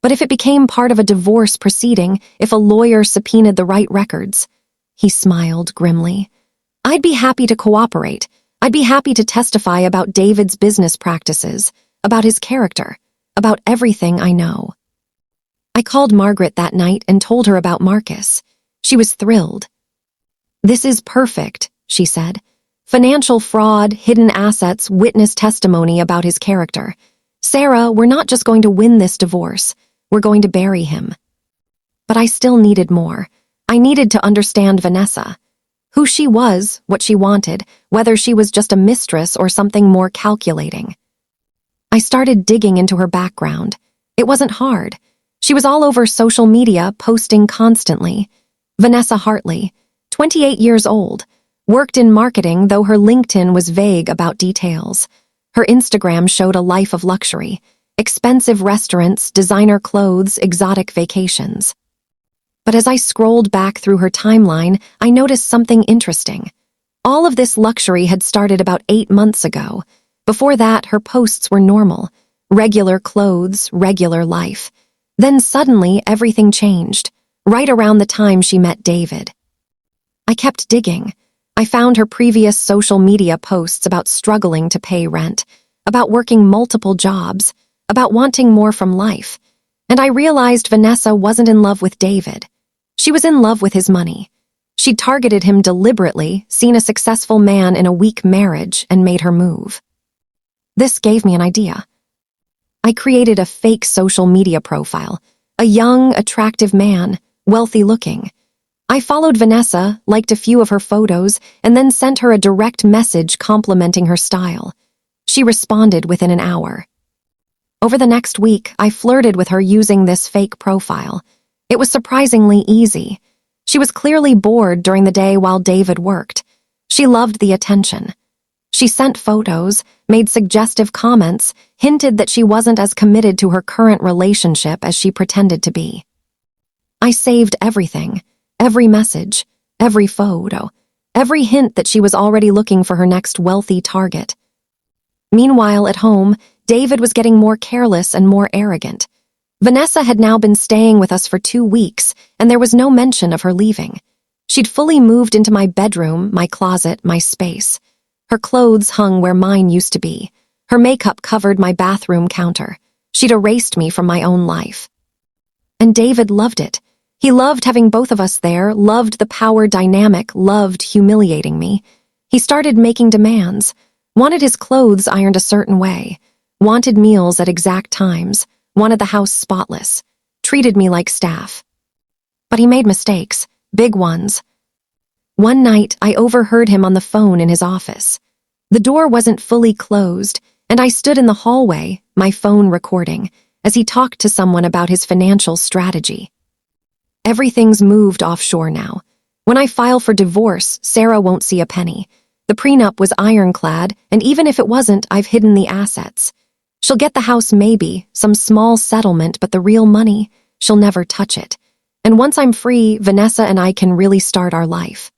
[SPEAKER 1] But if it became part of a divorce proceeding, if a lawyer subpoenaed the right records," he smiled grimly, "I'd be happy to cooperate. I'd be happy to testify about David's business practices, about his character, about everything I know." I called Margaret that night and told her about Marcus. She was thrilled. "This is perfect," she said. "Financial fraud, hidden assets, witness testimony about his character. Sarah, we're not just going to win this divorce. We're going to bury him." But I still needed more. I needed to understand Vanessa. Who she was, what she wanted, whether she was just a mistress or something more calculating. I started digging into her background. It wasn't hard. She was all over social media, posting constantly. Vanessa Hartley, 28 years old, worked in marketing, though her LinkedIn was vague about details. Her Instagram showed a life of luxury, expensive restaurants, designer clothes, exotic vacations. But as I scrolled back through her timeline, I noticed something interesting. All of this luxury had started about 8 months ago. Before that, her posts were normal. Regular clothes, regular life. Then suddenly, everything changed, right around the time she met David. I kept digging. I found her previous social media posts about struggling to pay rent, about working multiple jobs, about wanting more from life. And I realized Vanessa wasn't in love with David. She was in love with his money. She'd targeted him deliberately, seen a successful man in a weak marriage, and made her move. This gave me an idea. I created a fake social media profile, a young, attractive man, wealthy-looking. I followed Vanessa, liked a few of her photos, and then sent her a direct message complimenting her style. She responded within an hour. Over the next week, I flirted with her using this fake profile. It was surprisingly easy. She was clearly bored during the day while David worked. She loved the attention. She sent photos, made suggestive comments, hinted that she wasn't as committed to her current relationship as she pretended to be. I saved everything. Every message, every photo, every hint that she was already looking for her next wealthy target. Meanwhile, at home, David was getting more careless and more arrogant. Vanessa had now been staying with us for 2 weeks, and there was no mention of her leaving. She'd fully moved into my bedroom, my closet, my space. Her clothes hung where mine used to be. Her makeup covered my bathroom counter. She'd erased me from my own life. And David loved it. He loved having both of us there, loved the power dynamic, loved humiliating me. He started making demands, wanted his clothes ironed a certain way, wanted meals at exact times, wanted the house spotless, treated me like staff. But he made mistakes, big ones. One night, I overheard him on the phone in his office. The door wasn't fully closed, and I stood in the hallway, my phone recording, as he talked to someone about his financial strategy. Everything's moved offshore now. When I file for divorce, Sarah won't see a penny. The prenup was ironclad, and even if it wasn't, I've hidden the assets. She'll get the house maybe, some small settlement, but the real money, she'll never touch it. And once I'm free, Vanessa and I can really start our life.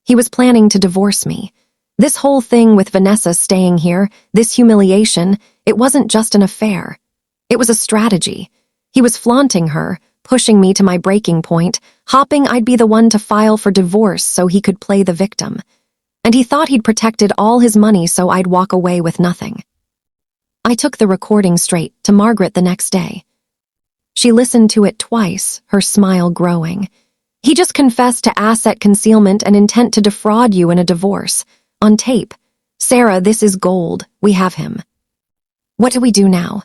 [SPEAKER 1] He was planning to divorce me. This whole thing with Vanessa staying here, this humiliation, it wasn't just an affair. It was a strategy. He was flaunting her, pushing me to my breaking point, hoping I'd be the one to file for divorce so he could play the victim. And he thought he'd protected all his money so I'd walk away with nothing. I took the recording straight to Margaret the next day. She listened to it twice, her smile growing. He just confessed to asset concealment and intent to defraud you in a divorce. On tape. Sarah, this is gold. We have him. What do we do now?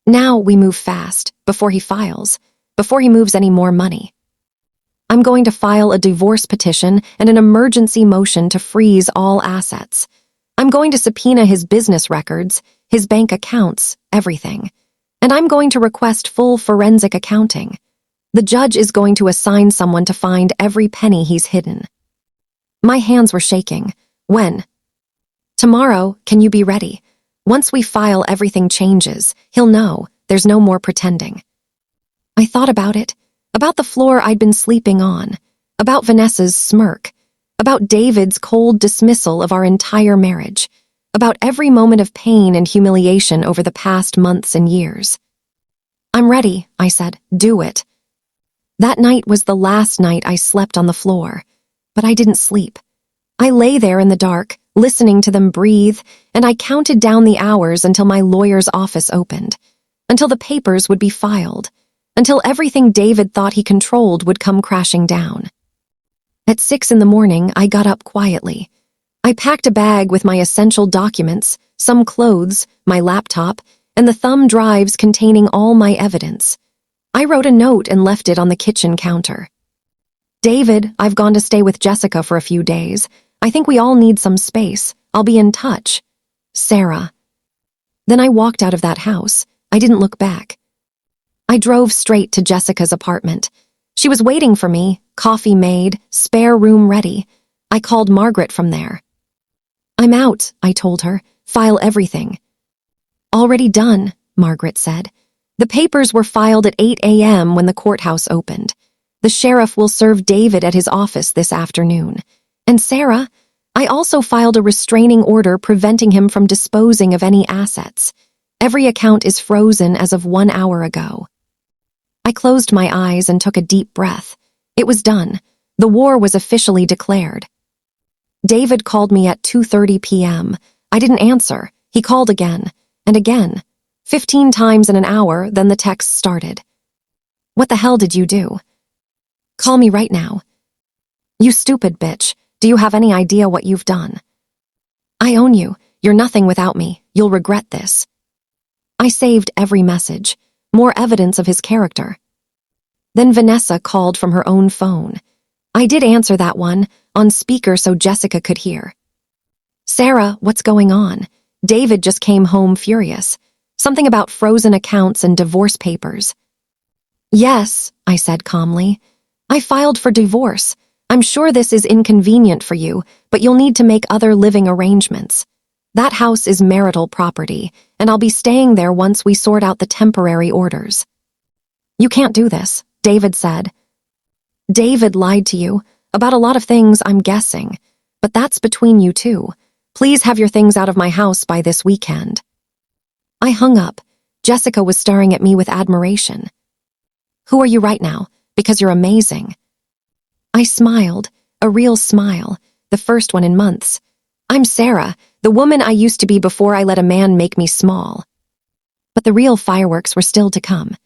[SPEAKER 1] Now we move fast, before he files, before he moves any more money. I'm going to file a divorce petition and an emergency motion to freeze all assets. I'm going to subpoena his business records, his bank accounts, everything. And I'm going to request full forensic accounting. The judge is going to assign someone to find every penny he's hidden. My hands were shaking. When? Tomorrow, can you be ready? Once we file, everything changes. He'll know. There's no more pretending. I thought about it. About the floor I'd been sleeping on. About Vanessa's smirk. About David's cold dismissal of our entire marriage. About every moment of pain and humiliation over the past months and years. I'm ready, I said. Do it. That night was the last night I slept on the floor. But I didn't sleep. I lay there in the dark, listening to them breathe, and I counted down the hours until my lawyer's office opened. Until the papers would be filed. Until everything David thought he controlled would come crashing down. At 6 a.m, I got up quietly. I packed a bag with my essential documents, some clothes, my laptop, and the thumb drives containing all my evidence. I wrote a note and left it on the kitchen counter. David, I've gone to stay with Jessica for a few days. I think we all need some space. I'll be in touch. Sarah. Then I walked out of that house. I didn't look back. I drove straight to Jessica's apartment. She was waiting for me, coffee made, spare room ready. I called Margaret from there. I'm out, I told her. File everything. Already done, Margaret said. The papers were filed at 8 a.m. when the courthouse opened. The sheriff will serve David at his office this afternoon. And Sarah, I also filed a restraining order preventing him from disposing of any assets. Every account is frozen as of 1 hour ago. I closed my eyes and took a deep breath. It was done. The war was officially declared. David called me at 2:30 p.m. I didn't answer. He called again, and again. 15 times in an hour, then the text started. What the hell did you do? Call me right now. You stupid bitch. Do you have any idea what you've done? I own you. You're nothing without me. You'll regret this. I saved every message. More evidence of his character. Then Vanessa called from her own phone. I did answer that one, on speaker so Jessica could hear. Sarah, what's going on? David just came home furious. Something about frozen accounts and divorce papers. Yes, I said calmly. I filed for divorce. I'm sure this is inconvenient for you, but you'll need to make other living arrangements. That house is marital property, and I'll be staying there once we sort out the temporary orders. You can't do this, David said. David lied to you about a lot of things, I'm guessing, but that's between you two. Please have your things out of my house by this weekend. I hung up. Jessica was staring at me with admiration. Who are you right now? Because you're amazing. I smiled, a real smile, the first one in months. I'm Sarah, the woman I used to be before I let a man make me small. But the real fireworks were still to come.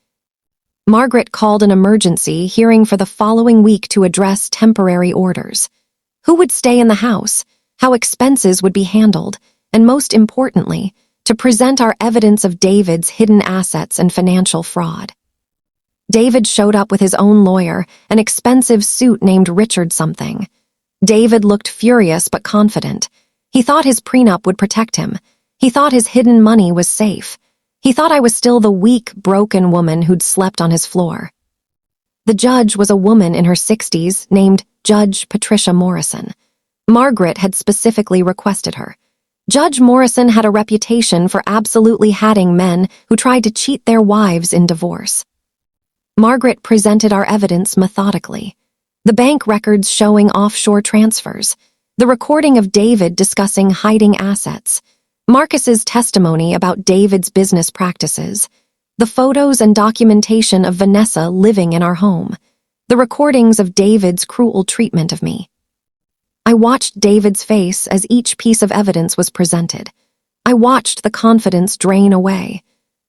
[SPEAKER 1] Margaret called an emergency hearing for the following week to address temporary orders. Who would stay in the house, how expenses would be handled, and most importantly, to present our evidence of David's hidden assets and financial fraud. David showed up with his own lawyer, an expensive suit named Richard something. David looked furious but confident. He thought his prenup would protect him. He thought his hidden money was safe. He thought I was still the weak, broken woman who'd slept on his floor. The judge was a woman in her 60s named Judge Patricia Morrison. Margaret had specifically requested her. Judge Morrison had a reputation for absolutely hating men who tried to cheat their wives in divorce. Margaret presented our evidence methodically. The bank records showing offshore transfers, the recording of David discussing hiding assets, Marcus's testimony about David's business practices, the photos and documentation of Vanessa living in our home, the recordings of David's cruel treatment of me. I watched David's face as each piece of evidence was presented. I watched the confidence drain away.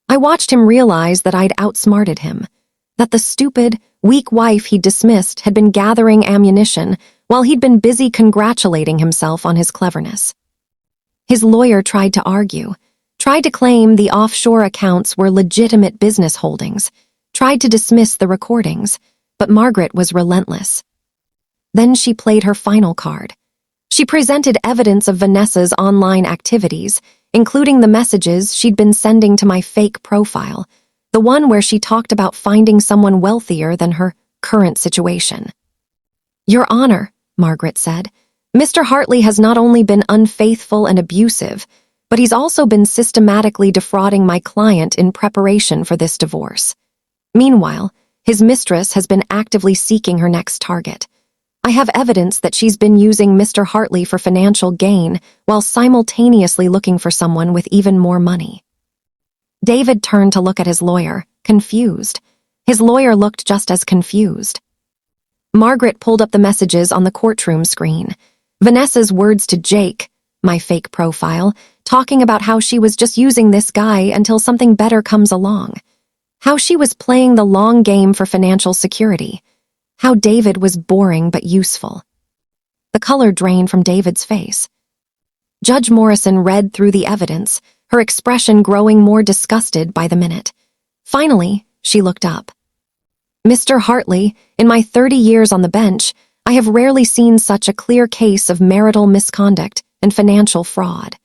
[SPEAKER 1] I watched him realize that I'd outsmarted him, that the stupid, weak wife he'd dismissed had been gathering ammunition while he'd been busy congratulating himself on his cleverness. His lawyer tried to argue, tried to claim the offshore accounts were legitimate business holdings, tried to dismiss the recordings, but Margaret was relentless. Then she played her final card. She presented evidence of Vanessa's online activities, including the messages she'd been sending to my fake profile, the one where she talked about finding someone wealthier than her current situation. "Your Honor," Margaret said, "Mr. Hartley has not only been unfaithful and abusive, but he's also been systematically defrauding my client in preparation for this divorce. Meanwhile, his mistress has been actively seeking her next target. I have evidence that she's been using Mr. Hartley for financial gain while simultaneously looking for someone with even more money." David turned to look at his lawyer, confused. His lawyer looked just as confused. Margaret pulled up the messages on the courtroom screen. Vanessa's words to Jake, my fake profile, talking about how she was just using this guy until something better comes along. How she was playing the long game for financial security. How David was boring but useful. The color drained from David's face. Judge Morrison read through the evidence, her expression growing more disgusted by the minute. Finally, she looked up. "Mr. Hartley, in my 30 years on the bench, I have rarely seen such a clear case of marital misconduct and financial fraud.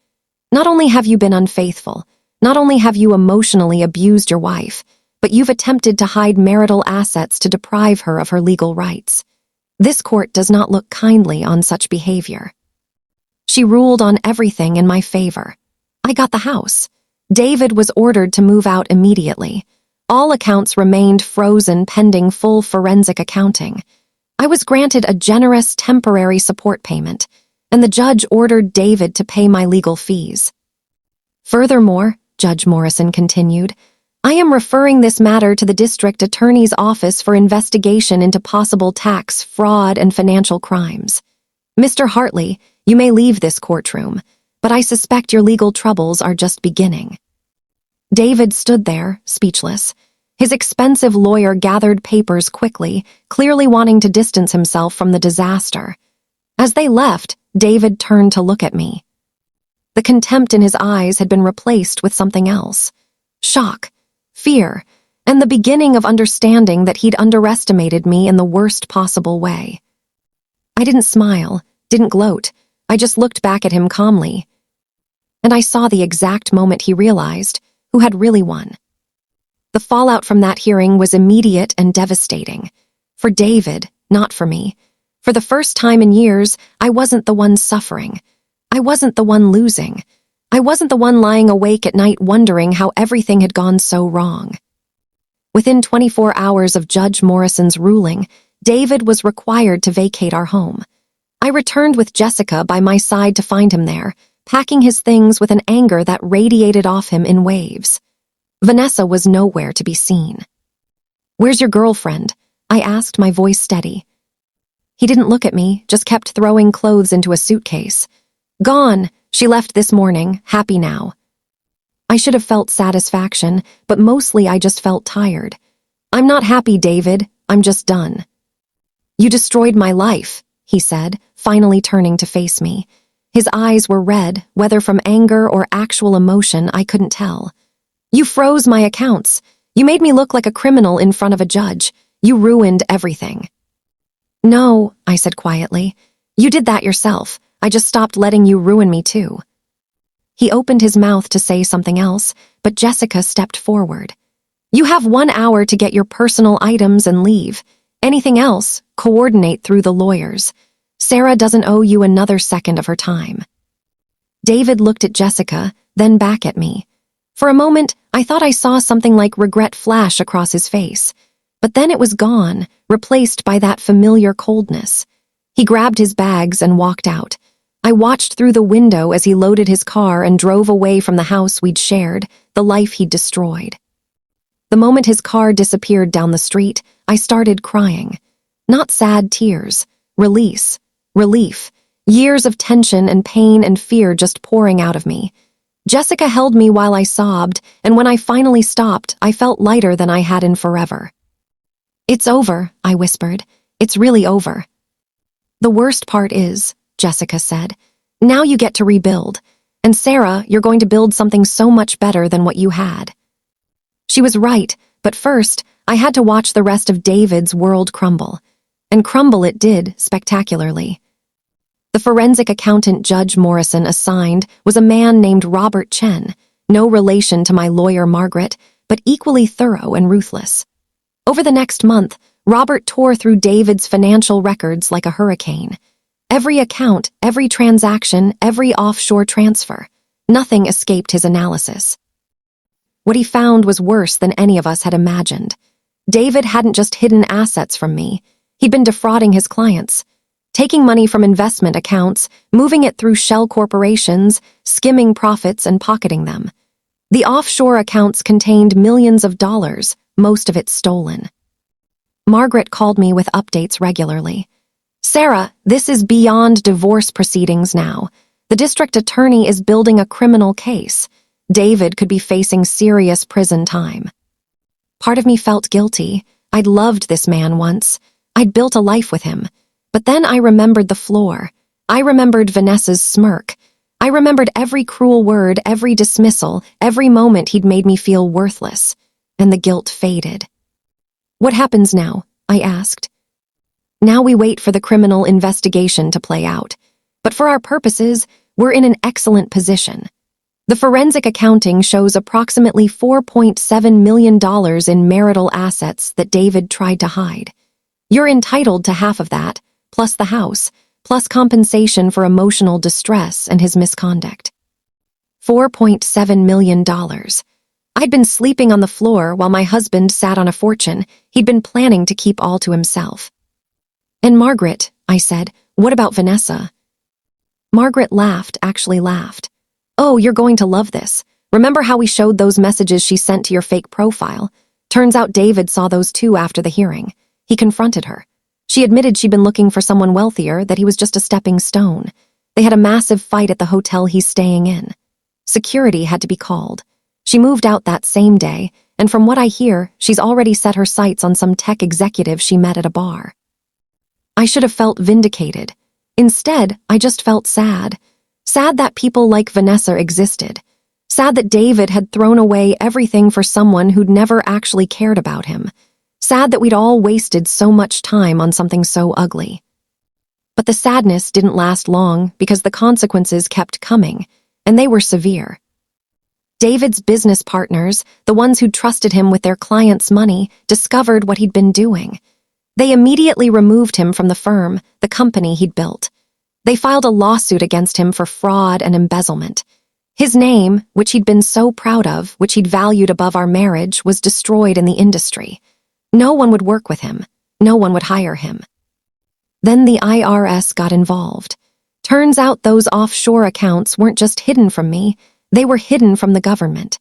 [SPEAKER 1] Not only have you been unfaithful, not only have you emotionally abused your wife, but you've attempted to hide marital assets to deprive her of her legal rights. This court does not look kindly on such behavior." She ruled on everything in my favor. I got the house. David was ordered to move out immediately. All accounts remained frozen pending full forensic accounting. I was granted a generous temporary support payment, and the judge ordered David to pay my legal fees. "Furthermore," Judge Morrison continued, "I am referring this matter to the district attorney's office for investigation into possible tax, fraud, and financial crimes. Mr. Hartley, you may leave this courtroom, but I suspect your legal troubles are just beginning." David stood there, speechless. His expensive lawyer gathered papers quickly, clearly wanting to distance himself from the disaster. As they left, David turned to look at me. The contempt in his eyes had been replaced with something else. Shock, fear, and the beginning of understanding that he'd underestimated me in the worst possible way. I didn't smile, didn't gloat. I just looked back at him calmly. And I saw the exact moment he realized who had really won. The fallout from that hearing was immediate and devastating. For David, not for me. For the first time in years, I wasn't the one suffering. I wasn't the one losing. I wasn't the one lying awake at night wondering how everything had gone so wrong. Within 24 hours of Judge Morrison's ruling, David was required to vacate our home. I returned with Jessica by my side to find him there, packing his things with an anger that radiated off him in waves. Vanessa was nowhere to be seen. "Where's your girlfriend?" I asked, my voice steady. He didn't look at me, just kept throwing clothes into a suitcase. "Gone. She left this morning, happy now." I should have felt satisfaction, but mostly I just felt tired. "I'm not happy, David. I'm just done." "You destroyed my life," he said, finally turning to face me. His eyes were red, whether from anger or actual emotion, I couldn't tell. "You froze my accounts. You made me look like a criminal in front of a judge. You ruined everything." "No," I said quietly. "You did that yourself. I just stopped letting you ruin me too." He opened his mouth to say something else, but Jessica stepped forward. "You have 1 hour to get your personal items and leave. Anything else, coordinate through the lawyers. Sarah doesn't owe you another second of her time." David looked at Jessica, then back at me. For a moment, I thought I saw something like regret flash across his face, But then it was gone, replaced by that familiar coldness. He grabbed his bags and walked out. I watched through the window as he loaded his car and drove away from the house we'd shared, the life he'd destroyed. The moment his car disappeared down the street, I started crying. Not sad tears. Release. Relief. Years of tension and pain and fear just pouring out of me. Jessica held me while I sobbed, and when I finally stopped, I felt lighter than I had in forever. "It's over," I whispered. "It's really over." "The worst part is," Jessica said, "now you get to rebuild. And Sarah, you're going to build something so much better than what you had." She was right, but first, I had to watch the rest of David's world crumble. And crumble it did, spectacularly. The forensic accountant Judge Morrison assigned was a man named Robert Chen, no relation to my lawyer Margaret, but equally thorough and ruthless. Over the next month, Robert tore through David's financial records like a hurricane. Every account, every transaction, every offshore transfer. Nothing escaped his analysis. What he found was worse than any of us had imagined. David hadn't just hidden assets from me. He'd been defrauding his clients, taking money from investment accounts, moving it through shell corporations, skimming profits and pocketing them. The offshore accounts contained millions of dollars, most of it stolen. Margaret called me with updates regularly. "Sarah, this is beyond divorce proceedings now. The district attorney is building a criminal case. David could be facing serious prison time." Part of me felt guilty. I'd loved this man once. I'd built a life with him. But then I remembered the floor. I remembered Vanessa's smirk. I remembered every cruel word, every dismissal, every moment he'd made me feel worthless. And the guilt faded. "What happens now?" I asked. "Now we wait for the criminal investigation to play out. But for our purposes, we're in an excellent position. The forensic accounting shows approximately $4.7 million in marital assets that David tried to hide. You're entitled to half of that, plus the house, plus compensation for emotional distress and his misconduct." $4.7 million. I'd been sleeping on the floor while my husband sat on a fortune he'd been planning to keep all to himself. "And Margaret," I said, "what about Vanessa?" Margaret laughed, actually laughed. "Oh, you're going to love this. Remember how we showed those messages she sent to your fake profile? Turns out David saw those too after the hearing. He confronted her. She admitted she'd been looking for someone wealthier, that he was just a stepping stone. They had a massive fight at the hotel he's staying in. Security had to be called. She moved out that same day, and from what I hear, she's already set her sights on some tech executive she met at a bar." I should have felt vindicated. Instead, I just felt sad. Sad that people like Vanessa existed. Sad that David had thrown away everything for someone who'd never actually cared about him. Sad that we'd all wasted so much time on something so ugly. But the sadness didn't last long because the consequences kept coming, and they were severe. David's business partners, the ones who'd trusted him with their clients' money, discovered what he'd been doing. They immediately removed him from the firm, the company he'd built. They filed a lawsuit against him for fraud and embezzlement. His name, which he'd been so proud of, which he'd valued above our marriage, was destroyed in the industry. No one would work with him. No one would hire him. Then the IRS got involved. Turns out those offshore accounts weren't just hidden from me, they were hidden from the government.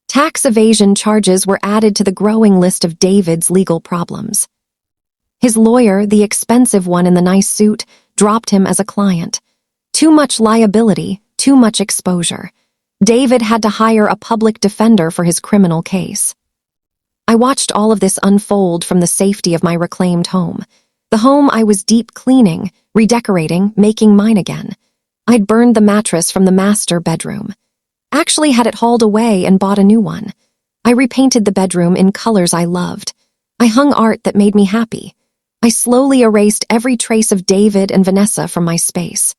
[SPEAKER 1] Tax evasion charges were added to the growing list of David's legal problems. His lawyer, the expensive one in the nice suit, dropped him as a client. Too much liability, too much exposure. David had to hire a public defender for his criminal case. I watched all of this unfold from the safety of my reclaimed home. The home I was deep cleaning, redecorating, making mine again. I'd burned the mattress from the master bedroom. Actually had it hauled away and bought a new one. I repainted the bedroom in colors I loved. I hung art that made me happy. I slowly erased every trace of David and Vanessa from my space.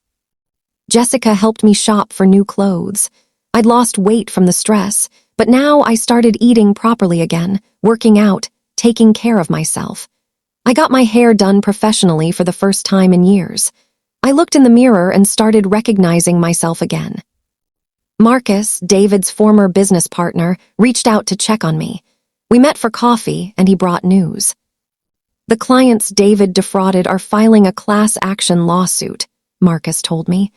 [SPEAKER 1] Jessica helped me shop for new clothes. I'd lost weight from the stress, but now I started eating properly again, working out, taking care of myself. I got my hair done professionally for the first time in years. I looked in the mirror and started recognizing myself again. Marcus, David's former business partner, reached out to check on me. We met for coffee, and he brought news. The clients David defrauded are filing a class action lawsuit, Marcus told me.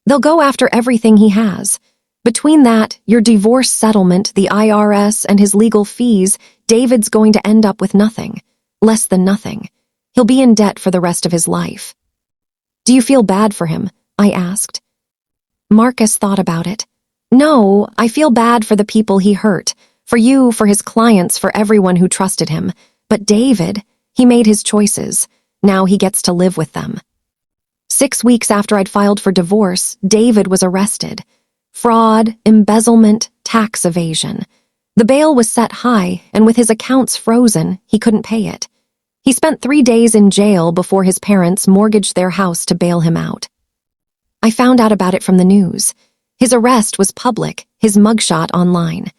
[SPEAKER 1] They'll go after everything he has. Between that, your divorce settlement, the IRS, and his legal fees, David's going to end up with nothing. Less than nothing. He'll be in debt for the rest of his life. Do you feel bad for him? I asked. Marcus thought about it. No, I feel bad for the people he hurt. For you, for his clients, for everyone who trusted him. But David, he made his choices. Now he gets to live with them. 6 weeks after I'd filed for divorce, David was arrested. Fraud, embezzlement, tax evasion. The bail was set high, and with his accounts frozen, he couldn't pay it. He spent 3 days in jail before his parents mortgaged their house to bail him out. I found out about it from the news. His arrest was public, his mugshot online.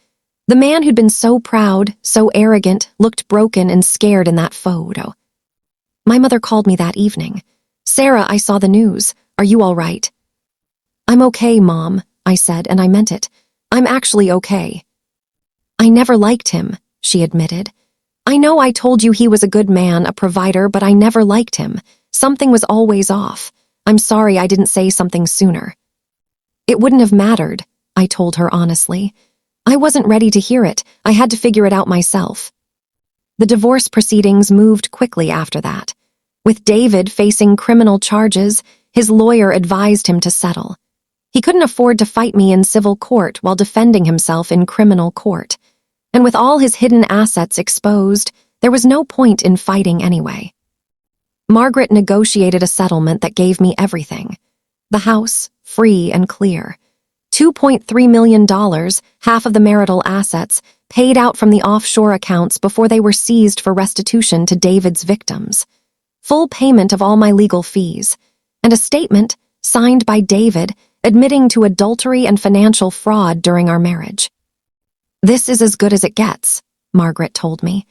[SPEAKER 1] The man who'd been so proud, so arrogant, looked broken and scared in that photo. My mother called me that evening. Sarah, I saw the news. Are you all right? I'm okay, Mom, I said, and I meant it. I'm actually okay. I never liked him, she admitted. I know I told you he was a good man, a provider, but I never liked him. Something was always off. I'm sorry I didn't say something sooner. It wouldn't have mattered, I told her honestly. I wasn't ready to hear it. I had to figure it out myself. The divorce proceedings moved quickly after that. With David facing criminal charges, his lawyer advised him to settle. He couldn't afford to fight me in civil court while defending himself in criminal court. And with all his hidden assets exposed, there was no point in fighting anyway. Margaret negotiated a settlement that gave me everything. The house, free and clear. $2.3 million, half of the marital assets, paid out from the offshore accounts before they were seized for restitution to David's victims. Full payment of all my legal fees. And a statement, signed by David, admitting to adultery and financial fraud during our marriage. This is as good as it gets, Margaret told me.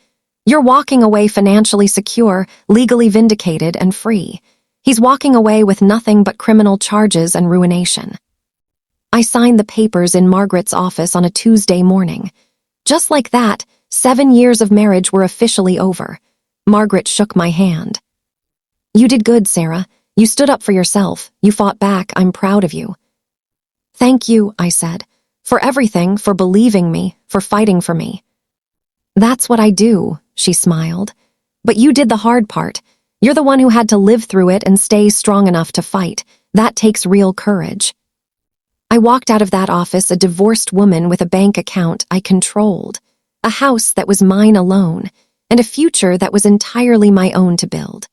[SPEAKER 1] You're walking away financially secure, legally vindicated, and free. He's walking away with nothing but criminal charges and ruination. I signed the papers in Margaret's office on a Tuesday morning. Just like that, 7 years of marriage were officially over. Margaret shook my hand. You did good, Sarah. You stood up for yourself. You fought back. I'm proud of you. Thank you, I said. For everything, for believing me, for fighting for me. That's what I do, she smiled. But you did the hard part. You're the one who had to live through it and stay strong enough to fight. That takes real courage. I walked out of that office a divorced woman with a bank account I controlled, a house that was mine alone, and a future that was entirely my own to build.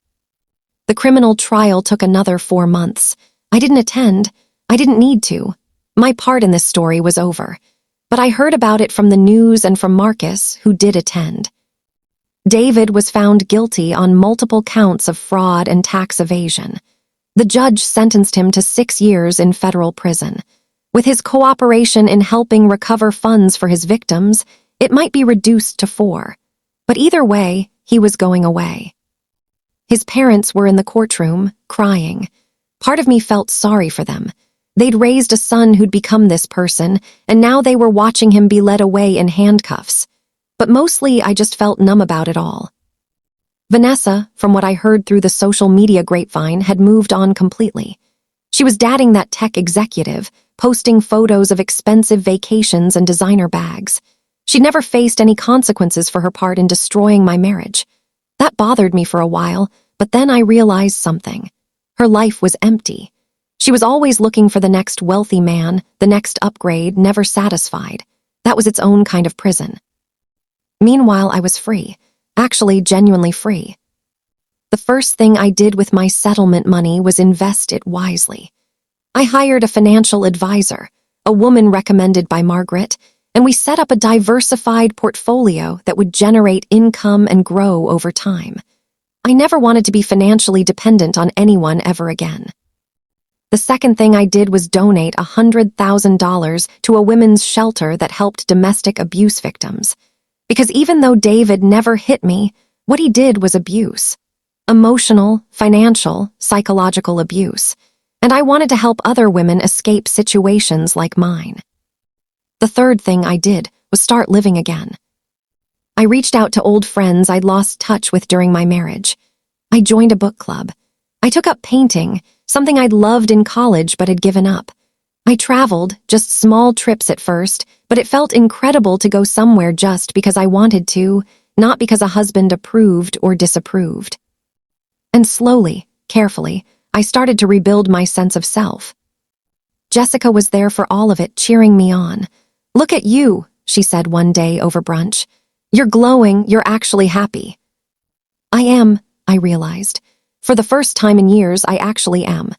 [SPEAKER 1] The criminal trial took another 4 months. I didn't attend. I didn't need to. My part in this story was over. But I heard about it from the news and from Marcus, who did attend. David was found guilty on multiple counts of fraud and tax evasion. The judge sentenced him to 6 years in federal prison. With his cooperation in helping recover funds for his victims, it might be reduced to 4. But either way, he was going away. His parents were in the courtroom, crying. Part of me felt sorry for them. They'd raised a son who'd become this person, and now they were watching him be led away in handcuffs. But mostly I just felt numb about it all. Vanessa, from what I heard through the social media grapevine, had moved on completely. She was dating that tech executive, posting photos of expensive vacations and designer bags. She'd never faced any consequences for her part in destroying my marriage. That bothered me for a while, but then I realized something. Her life was empty. She was always looking for the next wealthy man, the next upgrade, never satisfied. That was its own kind of prison. Meanwhile, I was free. Actually, genuinely free. The first thing I did with my settlement money was invest it wisely. I hired a financial advisor, a woman recommended by Margaret, and we set up a diversified portfolio that would generate income and grow over time. I never wanted to be financially dependent on anyone ever again. The second thing I did was donate $100,000 to a women's shelter that helped domestic abuse victims. Because even though David never hit me, what he did was abuse. Emotional, financial, psychological abuse. And I wanted to help other women escape situations like mine. The third thing I did was start living again. I reached out to old friends I'd lost touch with during my marriage. I joined a book club. I took up painting, something I'd loved in college but had given up. I traveled, just small trips at first, but it felt incredible to go somewhere just because I wanted to, not because a husband approved or disapproved. And slowly, carefully, I started to rebuild my sense of self. Jessica was there for all of it, cheering me on. "Look at you," she said one day over brunch. "You're glowing, you're actually happy." I am, I realized. For the first time in years, I actually am.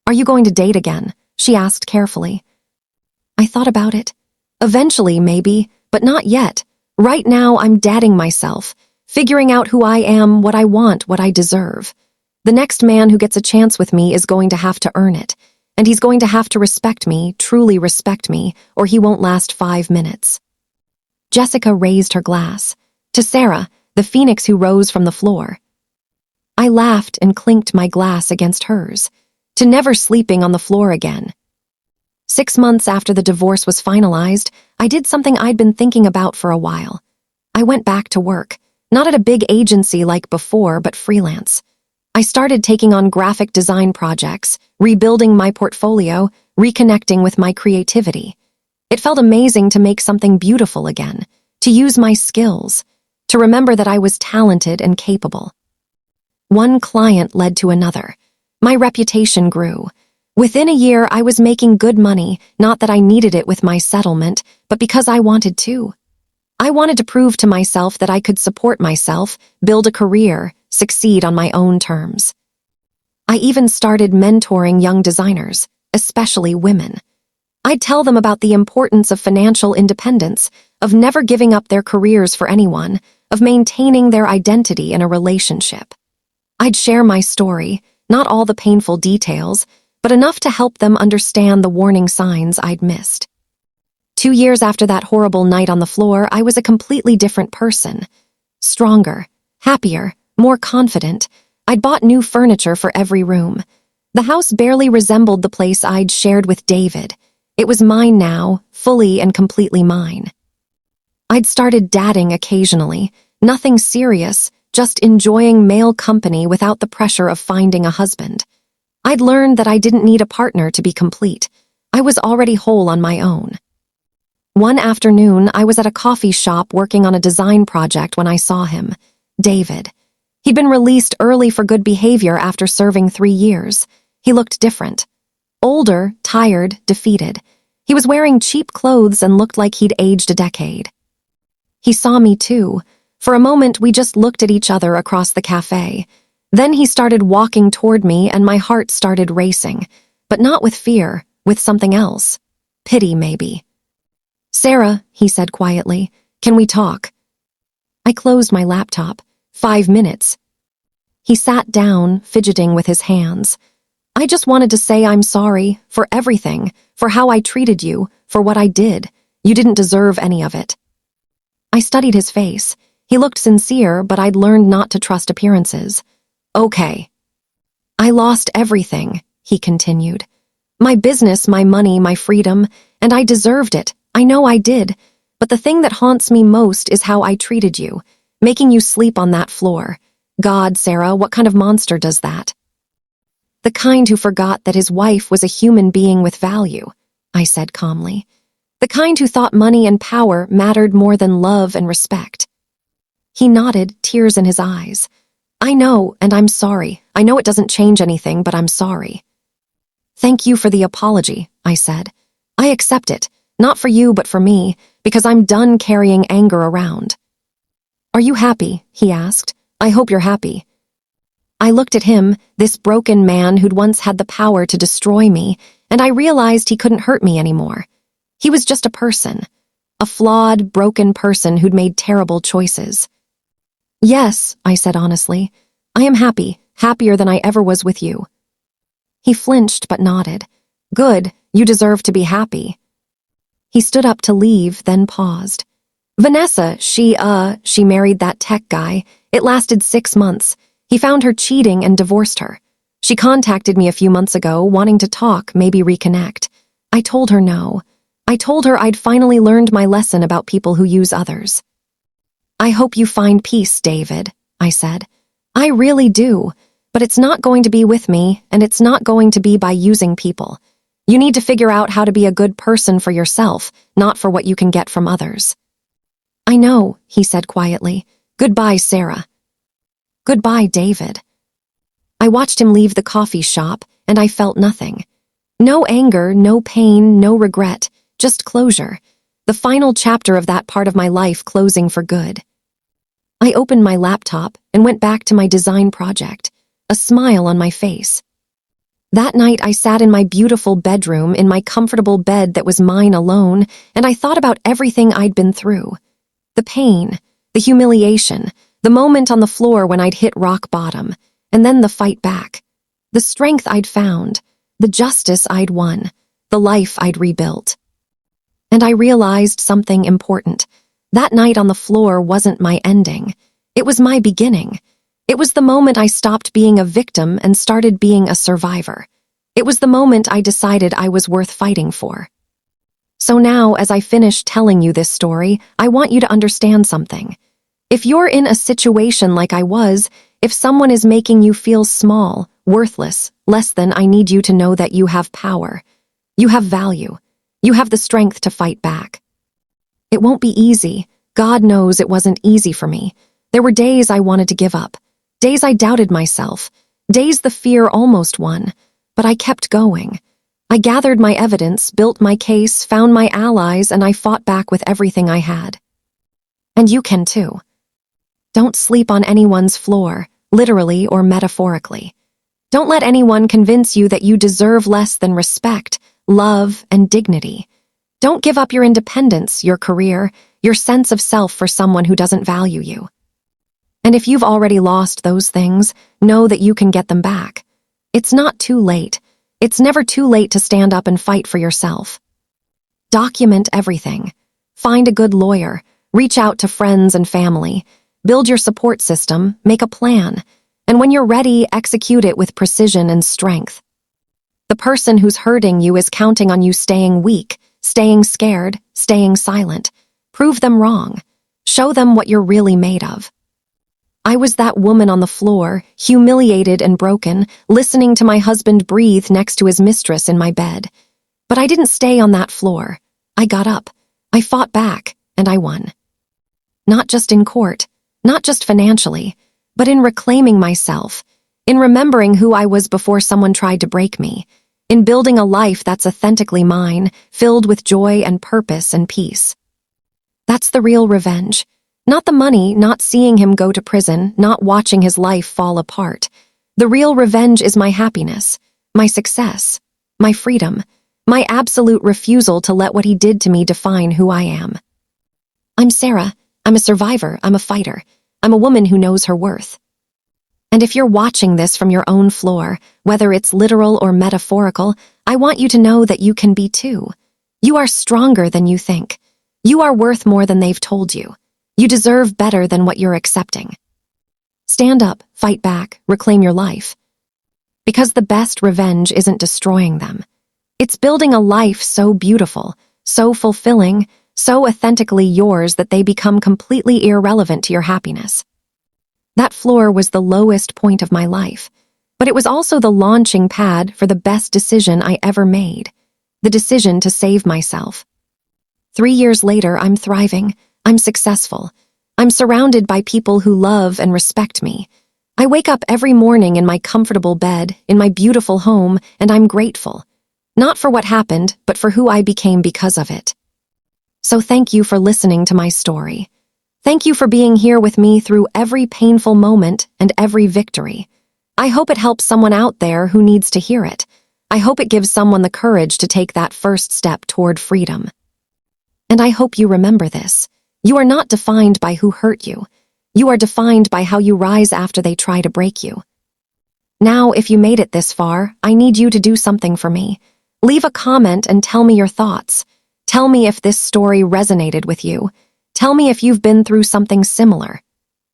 [SPEAKER 1] "Are you going to date again?" she asked carefully. I thought about it. Eventually, maybe, but not yet. Right now, I'm dating myself, figuring out who I am, what I want, what I deserve. The next man who gets a chance with me is going to have to earn it, and he's going to have to respect me, truly respect me, or he won't last 5 minutes. Jessica raised her glass. To Sarah, the phoenix who rose from the floor. I laughed and clinked my glass against hers. To never sleeping on the floor again. 6 months after the divorce was finalized, I did something I'd been thinking about for a while. I went back to work, not at a big agency like before, but freelance. I started taking on graphic design projects, rebuilding my portfolio, reconnecting with my creativity. It felt amazing to make something beautiful again, to use my skills, to remember that I was talented and capable. One client led to another. My reputation grew. Within a year, I was making good money, not that I needed it with my settlement, but because I wanted to. I wanted to prove to myself that I could support myself, build a career, succeed on my own terms. I even started mentoring young designers, especially women. I'd tell them about the importance of financial independence, of never giving up their careers for anyone, of maintaining their identity in a relationship. I'd share my story, not all the painful details, but enough to help them understand the warning signs I'd missed. 2 years after that horrible night on the floor, I was a completely different person. Stronger, happier, more confident. I'd bought new furniture for every room. The house barely resembled the place I'd shared with David. It was mine now, fully and completely mine. I'd started dating occasionally, nothing serious, just enjoying male company without the pressure of finding a husband. I'd learned that I didn't need a partner to be complete. I was already whole on my own. One afternoon, I was at a coffee shop working on a design project when I saw him, David. He'd been released early for good behavior after serving 3 years. He looked different. Older, tired, defeated. He was wearing cheap clothes and looked like he'd aged a decade. He saw me too. For a moment, we just looked at each other across the cafe. Then he started walking toward me and my heart started racing, but not with fear, with something else. Pity, maybe. "Sarah," he said quietly, "can we talk?" I closed my laptop. 5 minutes. He sat down, fidgeting with his hands. "I just wanted to say I'm sorry, for everything, for how I treated you, for what I did. You didn't deserve any of it." I studied his face. He looked sincere, but I'd learned not to trust appearances. "Okay." "I lost everything," he continued. "My business, my money, my freedom, and I deserved it. I know I did. But the thing that haunts me most is how I treated you, making you sleep on that floor. God, Sarah, what kind of monster does that?" "The kind who forgot that his wife was a human being with value," I said calmly. "The kind who thought money and power mattered more than love and respect." He nodded, tears in his eyes. "I know, and I'm sorry. I know it doesn't change anything, but I'm sorry." "Thank you for the apology," I said. "I accept it, not for you, but for me, because I'm done carrying anger around." "Are you happy?" he asked. "I hope you're happy." I looked at him, this broken man who'd once had the power to destroy me, and I realized he couldn't hurt me anymore. He was just a person, a flawed, broken person who'd made terrible choices. "Yes," I said honestly, "I am happy, happier than I ever was with you." He flinched but nodded. "Good, you deserve to be happy." He stood up to leave, then paused. "Vanessa, she married that tech guy. It lasted 6 months. He found her cheating and divorced her. She contacted me a few months ago, wanting to talk, maybe reconnect. I told her no. I told her I'd finally learned my lesson about people who use others." "I hope you find peace, David," I said. "I really do. But it's not going to be with me, and it's not going to be by using people. You need to figure out how to be a good person for yourself, not for what you can get from others." "I know," he said quietly. "Goodbye, Sarah." "Goodbye, David." I watched him leave the coffee shop, and I felt nothing. No anger, no pain, no regret, just closure. The final chapter of that part of my life closing for good. I opened my laptop and went back to my design project, a smile on my face. That night I sat in my beautiful bedroom in my comfortable bed that was mine alone, and I thought about everything I'd been through. The pain, the humiliation, the moment on the floor when I'd hit rock bottom, and then the fight back. The strength I'd found, the justice I'd won, the life I'd rebuilt. And I realized something important. That night on the floor wasn't my ending. It was my beginning. It was the moment I stopped being a victim and started being a survivor. It was the moment I decided I was worth fighting for. So now, as I finish telling you this story, I want you to understand something. If you're in a situation like I was, if someone is making you feel small, worthless, less than, I need you to know that you have power. You have value. You have the strength to fight back. It won't be easy. God knows it wasn't easy for me. There were days I wanted to give up. Days I doubted myself. Days the fear almost won. But I kept going. I gathered my evidence, built my case, found my allies, and I fought back with everything I had. And you can too. Don't sleep on anyone's floor, literally or metaphorically. Don't let anyone convince you that you deserve less than respect, love, and dignity. Don't give up your independence, your career, your sense of self for someone who doesn't value you. And if you've already lost those things, know that you can get them back. It's not too late. It's never too late to stand up and fight for yourself. Document everything. Find a good lawyer. Reach out to friends and family. Build your support system. Make a plan. And when you're ready, execute it with precision and strength. The person who's hurting you is counting on you staying weak, staying scared, staying silent. Prove them wrong. Show them what you're really made of. I was that woman on the floor, humiliated and broken, listening to my husband breathe next to his mistress in my bed. But I didn't stay on that floor. I got up. I fought back, and I won. Not just in court, not just financially, but in reclaiming myself, in remembering who I was before someone tried to break me, in building a life that's authentically mine, filled with joy and purpose and peace. That's the real revenge. Not the money, not seeing him go to prison, not watching his life fall apart. The real revenge is my happiness, my success, my freedom, my absolute refusal to let what he did to me define who I am. I'm Sarah. I'm a survivor. I'm a fighter. I'm a woman who knows her worth. And if you're watching this from your own floor, whether it's literal or metaphorical, I want you to know that you can be too. You are stronger than you think. You are worth more than they've told you. You deserve better than what you're accepting. Stand up, fight back, reclaim your life. Because the best revenge isn't destroying them. It's building a life so beautiful, so fulfilling, so authentically yours that they become completely irrelevant to your happiness. That floor was the lowest point of my life, but it was also the launching pad for the best decision I ever made, the decision to save myself. 3 years later, I'm thriving. I'm successful. I'm surrounded by people who love and respect me. I wake up every morning in my comfortable bed, in my beautiful home, and I'm grateful. Not for what happened, but for who I became because of it. So thank you for listening to my story. Thank you for being here with me through every painful moment and every victory. I hope it helps someone out there who needs to hear it. I hope it gives someone the courage to take that first step toward freedom. And I hope you remember this. You are not defined by who hurt you. You are defined by how you rise after they try to break you. Now, if you made it this far, I need you to do something for me. Leave a comment and tell me your thoughts. Tell me if this story resonated with you. Tell me if you've been through something similar.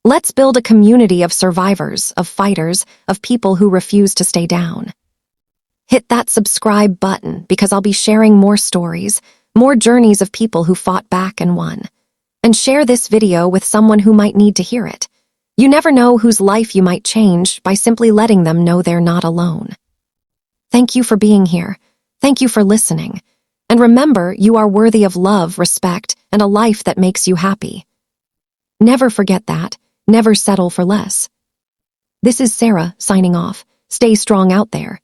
[SPEAKER 1] Let's build a community of survivors, of fighters, of people who refuse to stay down. Hit that subscribe button because I'll be sharing more stories, more journeys of people who fought back and won. and share this video with someone who might need to hear it. You never know whose life you might change by simply letting them know they're not alone. Thank you for being here. Thank you for listening. And remember, you are worthy of love, respect, and a life that makes you happy. Never forget that. Never settle for less. This is Sarah, signing off. Stay strong out there.